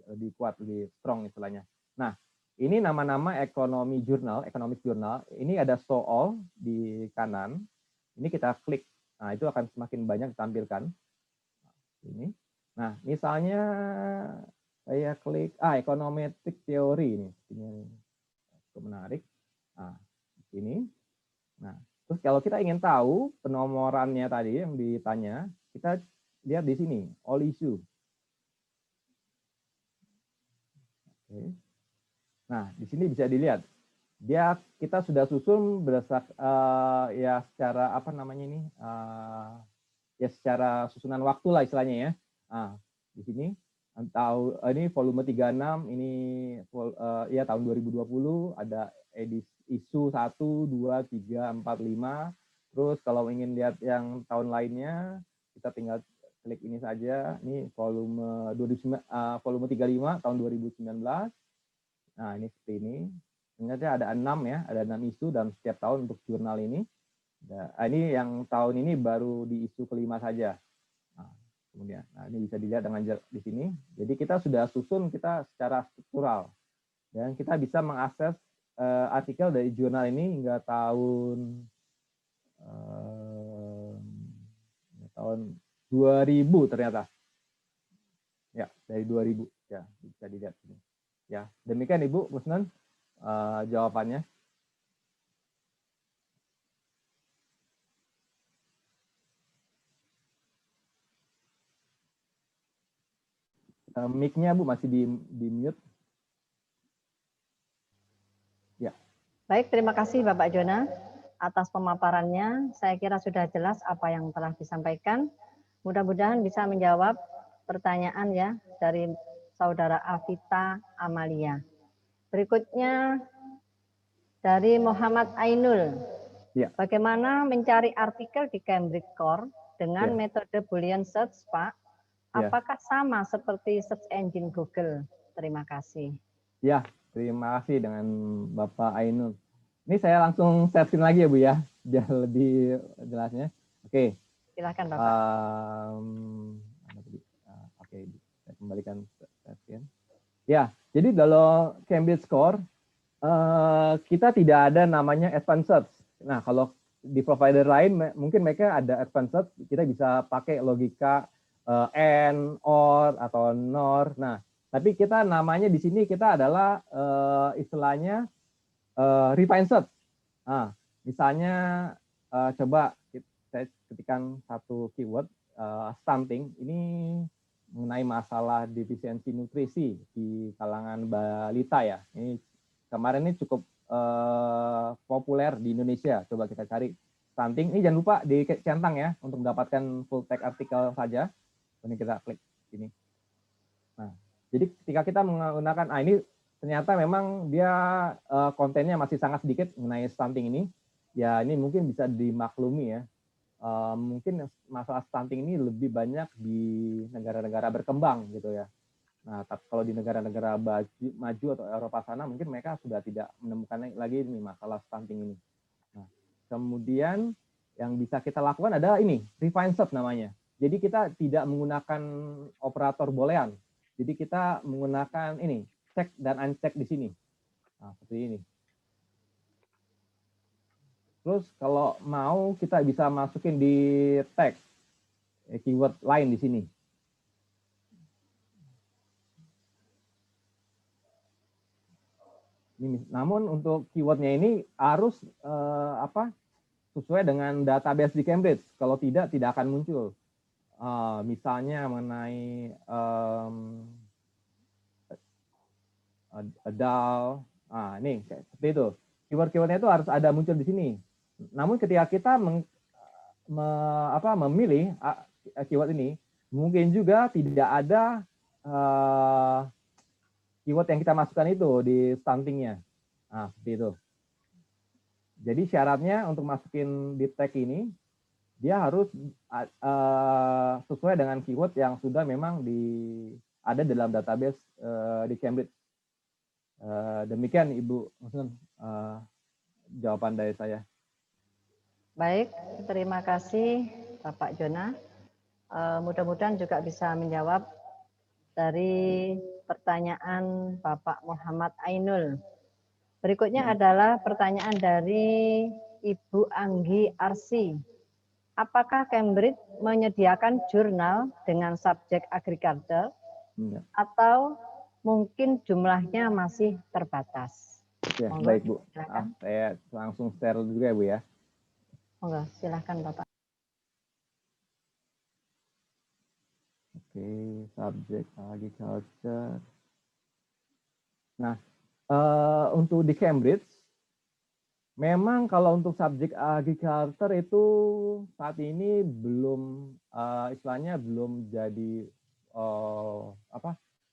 lebih kuat, lebih strong istilahnya. Nah, ini nama-nama ekonomi jurnal, economic journal. Ini ada show all di kanan. Ini kita klik. Nah, itu akan semakin banyak ditampilkan. Ini. Nah, misalnya saya klik econometric theory ini. Ini menarik. Nah, ini. Nah, terus kalau kita ingin tahu penomorannya tadi yang ditanya, kita lihat di sini, all issue. Oke. Nah, di sini bisa dilihat, kita sudah susun berdasarkan ya secara apa namanya ini, ya secara susunan waktu lah istilahnya ya. Nah, di sini ini volume 36, ini ya tahun 2020, ada edisi isu 1, 2, 3, 4, 5. Terus kalau ingin lihat yang tahun lainnya, kita tinggal klik ini saja. Ini volume 35 tahun 2019. Nah, ini seperti ini. Ternyata ada 6 ya, ada 6 isu dalam setiap tahun untuk jurnal ini. Nah, ini yang tahun ini baru di isu kelima saja. Nah, kemudian, ini bisa dilihat dengan di sini. Jadi kita sudah susun kita secara struktural. Dan kita bisa mengakses artikel dari jurnal ini hingga tahun 2000 ternyata. Ya, dari 2000 ya, bisa dilihat ini. Ya, demikian Ibu Husnul jawabannya. Mic-nya Bu masih di mute. Ya. Baik, terima kasih Bapak Jona atas pemaparannya. Saya kira sudah jelas apa yang telah disampaikan. Mudah-mudahan bisa menjawab pertanyaan ya dari Saudara Avita Amalia. Berikutnya dari Muhammad Ainul. Ya. Bagaimana mencari artikel di Cambridge Core dengan Ya. metode Boolean search, Pak? Ya. Apakah sama seperti search engine Google? Terima kasih. Ya, terima kasih dengan Bapak Ainul. Ini saya langsung searching lagi ya Bu ya, biar lebih jelasnya. Oke. Silakan Bapak. Oke, saya kembalikan searching. Ya, jadi kalau Cambridge Core kita tidak ada namanya advanced search. Nah, kalau di provider lain mungkin mereka ada advanced search, kita bisa pakai logika and, or, atau nor. Nah, tapi kita namanya di sini kita adalah istilahnya refined search. Nah, misalnya coba saya ketikkan satu keyword stunting, ini mengenai masalah defisiensi nutrisi di kalangan balita ya. Ini kemarin ini cukup populer di Indonesia. Coba kita cari stunting. Ini jangan lupa dicentang ya untuk mendapatkan full text artikel saja. Ini kita klik ini. Nah, jadi ketika kita menggunakan ini ternyata memang dia kontennya masih sangat sedikit mengenai stunting ini. Ya ini mungkin bisa dimaklumi ya. Mungkin masalah stunting ini lebih banyak di negara-negara berkembang gitu ya. Nah, tapi kalau di negara-negara maju atau Eropa sana mungkin mereka sudah tidak menemukan lagi ini masalah stunting ini. Nah, kemudian yang bisa kita lakukan ada ini, refined search namanya. Jadi kita tidak menggunakan operator boolean. Jadi kita menggunakan ini, check dan uncheck di sini. Nah, seperti ini. Terus kalau mau kita bisa masukin di teks keyword lain di sini. Ini, namun untuk keywordnya ini harus sesuai dengan database di Cambridge. Kalau tidak akan muncul. Misalnya mengenai DAO. Nah, ini seperti itu. Keyword-keywordnya itu harus ada muncul di sini. Namun ketika kita memilih keyword ini, mungkin juga tidak ada keyword yang kita masukkan itu di stuntingnya. Nah, seperti itu. Jadi syaratnya untuk masukin di tag ini, dia harus sesuai dengan keyword yang sudah memang ada dalam database di Cambridge. Demikian Ibu jawaban dari saya. Baik, terima kasih Bapak Jona. Mudah-mudahan juga bisa menjawab dari pertanyaan Bapak Muhammad Ainul. Berikutnya adalah pertanyaan dari Ibu Anggi Arsi. Apakah Cambridge menyediakan jurnal dengan subjek agriculture atau mungkin jumlahnya masih terbatas? Ya, baik Bu. Saya langsung share juga ya Bu ya. Monggo, silahkan Bapak. Oke, subjek agriculture. Nah, untuk di Cambridge, memang kalau untuk subjek agriculture itu saat ini belum istilahnya belum jadi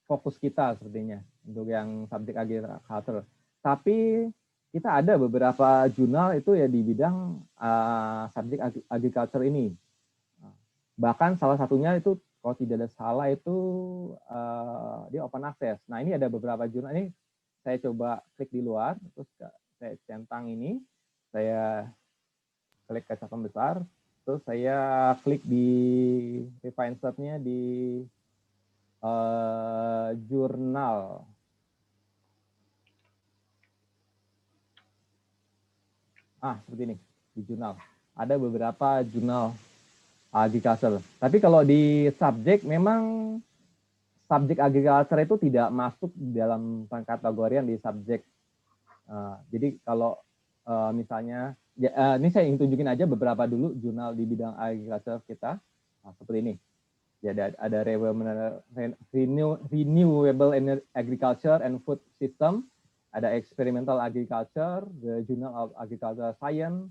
fokus kita sepertinya untuk yang subjek agriculture. Tapi kita ada beberapa jurnal itu ya di bidang subjek agriculture ini. Bahkan salah satunya itu kalau tidak ada salah itu dia open access. Nah ini ada beberapa jurnal ini saya coba klik di luar, terus saya centang ini, saya klik kaca pembesar, terus saya klik di refine search-nya di jurnal. Seperti ini, di jurnal. Ada beberapa jurnal agriculture. Tapi kalau di subjek, memang subjek agriculture itu tidak masuk dalam pengkategorian di subjek. Jadi kalau misalnya, ini saya ingin tunjukin aja beberapa dulu jurnal di bidang agriculture kita. Seperti ini. Jadi ada Renewable Agriculture and Food System, ada Experimental Agriculture, the Journal of Agricultural Science.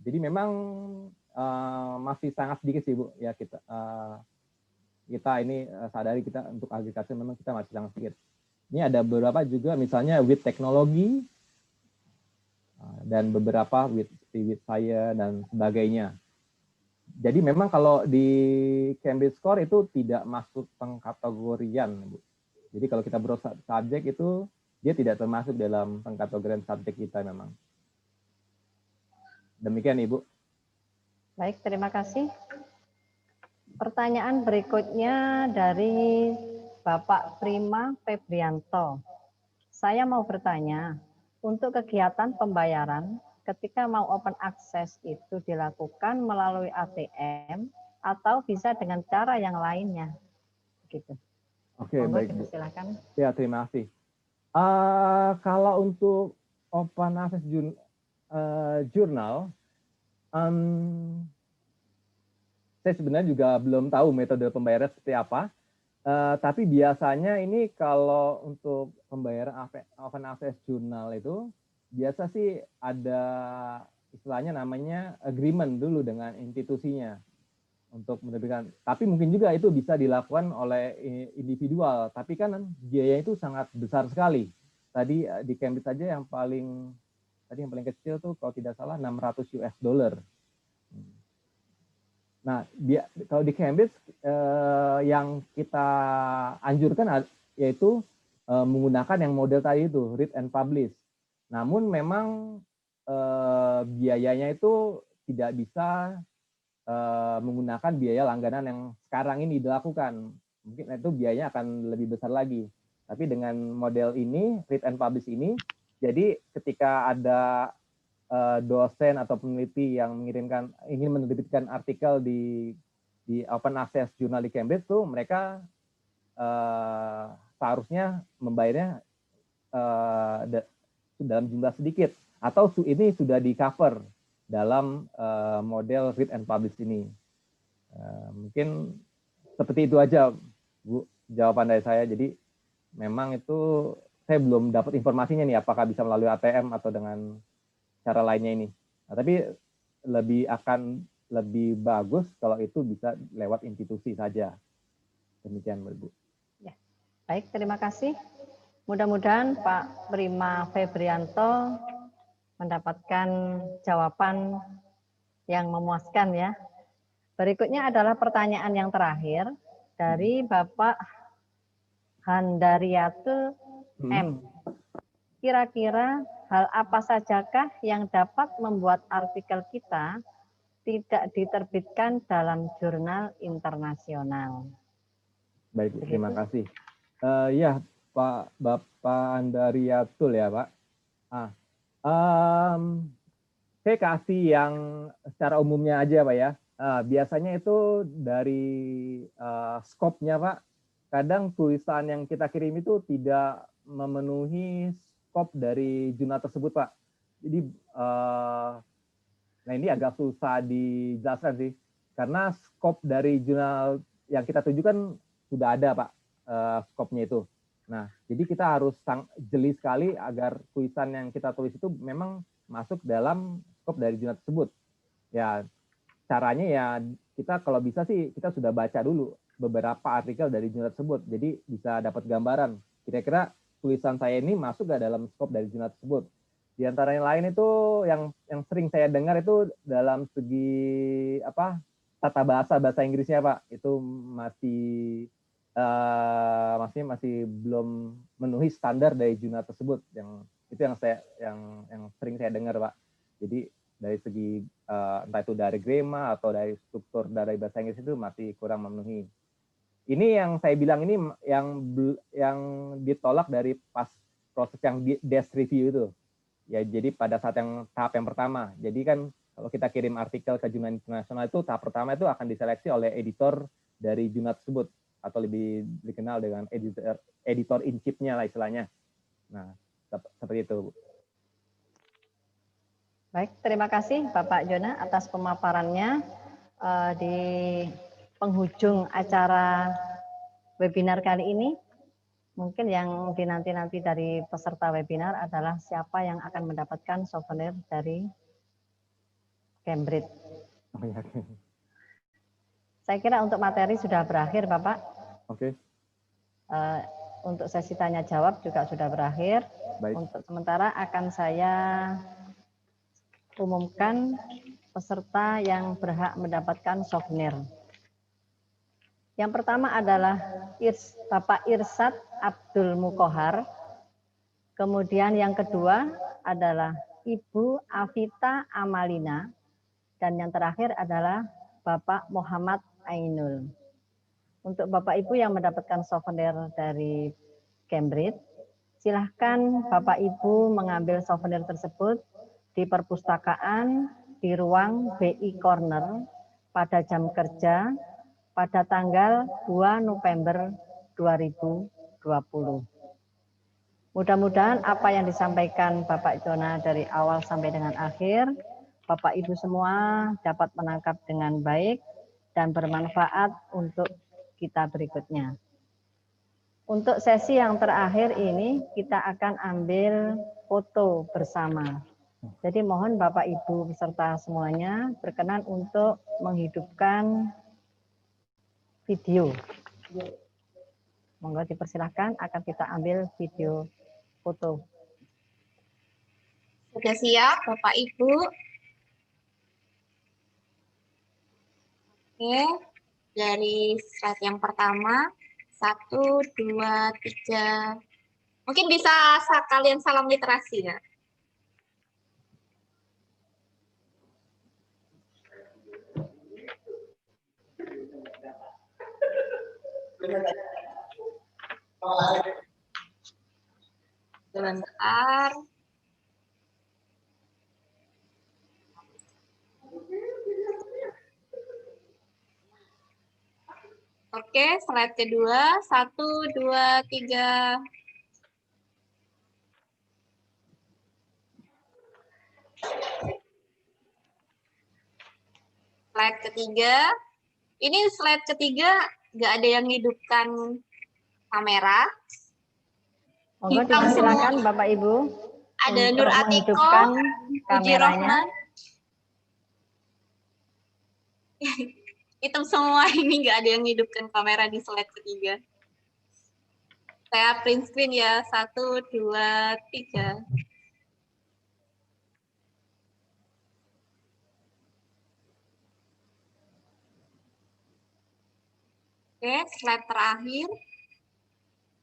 Jadi memang masih sangat sedikit sih Bu ya kita ini sadari kita untuk agriculture memang kita masih sangat sedikit. Ini ada beberapa juga misalnya with technology dan beberapa with seperti with saya dan sebagainya. Jadi memang kalau di Cambridge Score itu tidak masuk pengkategorian, Bu. Jadi kalau kita berusaha subjek itu dia tidak termasuk dalam pengkategorian subjek kita memang. Demikian Ibu. Baik, terima kasih. Pertanyaan berikutnya dari Bapak Prima Febrianto. Saya mau bertanya, untuk kegiatan pembayaran ketika mau open access itu dilakukan melalui ATM atau bisa dengan cara yang lainnya? Gitu. Oke, Monggo, baik Bu. silakan. Ya, terima kasih. Kalau untuk open access jurnal, saya sebenarnya juga belum tahu metode pembayaran seperti apa. Tapi biasanya ini kalau untuk pembayaran open access jurnal itu biasa sih ada istilahnya namanya agreement dulu dengan institusinya untuk menerbitkan. Tapi mungkin juga itu bisa dilakukan oleh individual. Tapi kan biaya itu sangat besar sekali. Tadi di Cambridge saja yang paling kecil tuh kalau tidak salah 600 US dollar. Nah, kalau di Cambridge yang kita anjurkan yaitu menggunakan yang model tadi itu, read and publish. Namun memang biayanya itu tidak bisa menggunakan biaya langganan yang sekarang ini dilakukan. Mungkin itu biayanya akan lebih besar lagi. Tapi dengan model ini, read and publish ini, jadi ketika ada dosen atau peneliti yang ingin menerbitkan artikel di open access jurnal di Cambridge tuh mereka seharusnya membayarnya dalam jumlah sedikit atau ini sudah di cover dalam model read and publish ini. Mungkin seperti itu aja Bu jawaban dari saya. Jadi memang itu saya belum dapat informasinya nih apakah bisa melalui ATM atau dengan cara lainnya ini. Nah, tapi akan lebih bagus kalau itu bisa lewat institusi saja. Demikian, Bu. Ya. Baik, terima kasih. Mudah-mudahan Pak Prima Febrianto mendapatkan jawaban yang memuaskan ya. Berikutnya adalah pertanyaan yang terakhir dari Bapak Handariate M. Kira-kira hal apa sajakah yang dapat membuat artikel kita tidak diterbitkan dalam jurnal internasional? Baik, terima kasih. Ya, Bapak Andariatul ya, Pak. Saya kasih yang secara umumnya aja, Pak ya. Biasanya itu dari skopnya, Pak. Kadang tulisan yang kita kirim itu tidak memenuhi skop dari jurnal tersebut, Pak. Jadi, nah ini agak susah dijelaskan sih, karena skop dari jurnal yang kita tujukan sudah ada, Pak, skopnya itu. Nah, jadi kita harus jeli sekali agar tulisan yang kita tulis itu memang masuk dalam skop dari jurnal tersebut. Ya, caranya ya kita kalau bisa sih kita sudah baca dulu beberapa artikel dari jurnal tersebut, jadi bisa dapat gambaran kira-kira tulisan saya ini masuk nggak dalam skop dari jurnal tersebut. Di antara yang lain itu yang sering saya dengar itu dalam segi tata bahasa Inggrisnya, Pak, itu masih belum memenuhi standar dari jurnal tersebut. Yang sering saya dengar, Pak. Jadi dari segi entah itu dari grammar atau dari struktur dari bahasa Inggris itu masih kurang memenuhi. Ini yang saya bilang ini yang ditolak dari pas proses yang desk review itu. Ya, jadi pada saat tahap yang pertama. Jadi kan kalau kita kirim artikel ke jurnal internasional itu tahap pertama itu akan diseleksi oleh editor dari jurnal tersebut atau lebih dikenal dengan editor in chief-nya lah istilahnya. Nah, seperti itu. Baik, terima kasih Bapak Jona atas pemaparannya di penghujung acara webinar kali ini. Mungkin yang dinanti-nanti dari peserta webinar adalah siapa yang akan mendapatkan souvenir dari Cambridge. Oh, ya. Saya kira untuk materi sudah berakhir, Bapak. Oke. Untuk sesi tanya jawab juga sudah berakhir. Baik. Untuk sementara akan saya umumkan peserta yang berhak mendapatkan souvenir. Yang pertama adalah Bapak Irsad Abdul Mukohar. Kemudian yang kedua adalah Ibu Afita Amalina. Dan yang terakhir adalah Bapak Muhammad Ainul. Untuk Bapak Ibu yang mendapatkan souvenir dari Cambridge, silahkan Bapak Ibu mengambil souvenir tersebut di perpustakaan di ruang BI Corner pada jam kerja pada tanggal 2 November 2020. Mudah-mudahan apa yang disampaikan Bapak Jona dari awal sampai dengan akhir, Bapak Ibu semua dapat menangkap dengan baik dan bermanfaat untuk kita berikutnya. Untuk sesi yang terakhir ini kita akan ambil foto bersama. Jadi mohon Bapak Ibu beserta semuanya berkenan untuk menghidupkan video. Monggo dipersilahkan, akan kita ambil video foto. Sudah siap Bapak Ibu? Oke, dari slide yang pertama, 1, 2, 3. Mungkin bisa kalian salam literasi ya. Sebentar. Oke, slide kedua. 1, 2, 3. Slide ketiga. Ini slide ketiga nggak ada yang hidupkan kamera. Monggo dipersilakan Bapak Ibu. Ada Nur Atiko, Puji Rohman. Hitam semua ini, nggak ada yang hidupkan kamera di slide ketiga. Saya print screen ya, 1, 2, 3. Oke, slide terakhir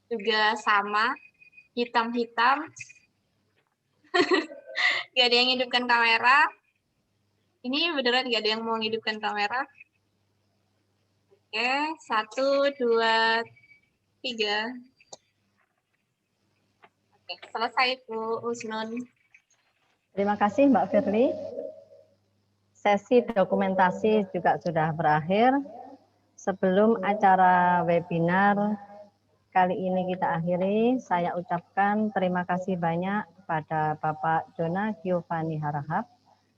juga sama, hitam-hitam. Nggak ada yang hidupkan kamera. Ini beneran nggak ada yang mau hidupkan kamera. Oke, 1, 2, 3. Oke, selesai Bu Husnun. Terima kasih Mbak Firly. Sesi dokumentasi juga sudah berakhir. Sebelum acara webinar kali ini kita akhiri, saya ucapkan terima kasih banyak kepada Bapak Jona Giovanni Harahap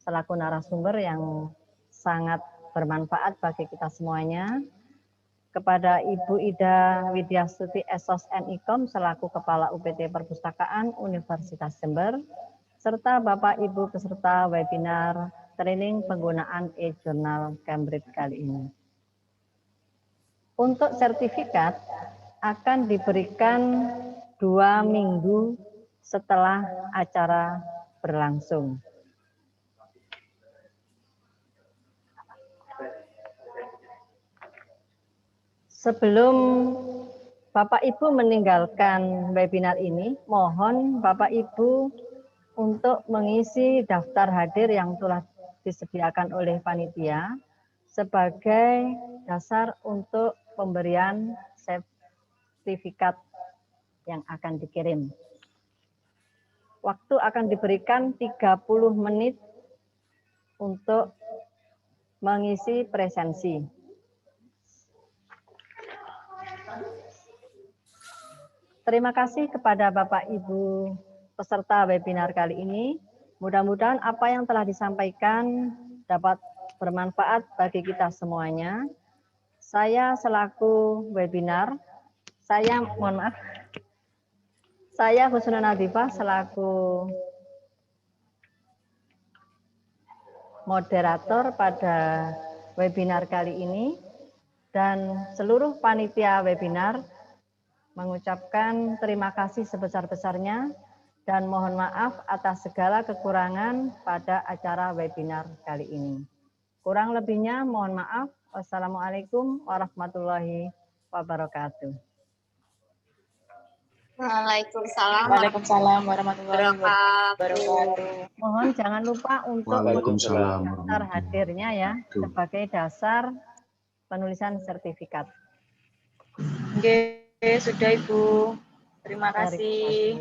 selaku narasumber yang sangat bermanfaat bagi kita semuanya. Kepada Ibu Ida Widyastuti Esos NIKOM selaku Kepala UPT Perpustakaan Universitas Jember, serta Bapak Ibu peserta webinar training penggunaan e-jurnal Cambridge kali ini. Untuk sertifikat akan diberikan 2 minggu setelah acara berlangsung. Sebelum Bapak Ibu meninggalkan webinar ini, mohon Bapak Ibu untuk mengisi daftar hadir yang telah disediakan oleh panitia sebagai dasar untuk pemberian sertifikat yang akan dikirim. Waktu akan diberikan 30 menit untuk mengisi presensi. Terima kasih kepada Bapak Ibu peserta webinar kali ini. Mudah-mudahan apa yang telah disampaikan dapat bermanfaat bagi kita semuanya. Saya selaku webinar, saya Husnul Nadifah selaku moderator pada webinar kali ini dan seluruh panitia webinar mengucapkan terima kasih sebesar-besarnya dan mohon maaf atas segala kekurangan pada acara webinar kali ini. Kurang lebihnya mohon maaf. Wassalamualaikum warahmatullahi wabarakatuh. Waalaikumsalam Waalaikumsalam warahmatullahi wabarakatuh. Mohon jangan lupa untuk daftar hadirnya ya sebagai dasar penulisan sertifikat. Oke, sudah Ibu. Terima kasih.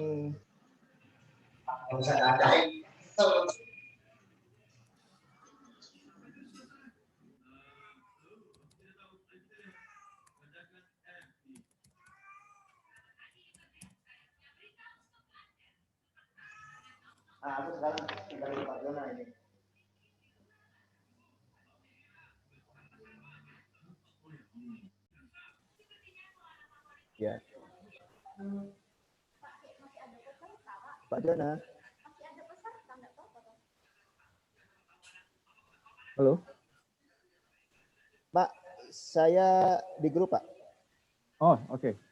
Aku sekarang tinggal di Pak Jona ini. Ya. Pak Jona. Halo. Pak, saya di grup, Pak. Oh, oke.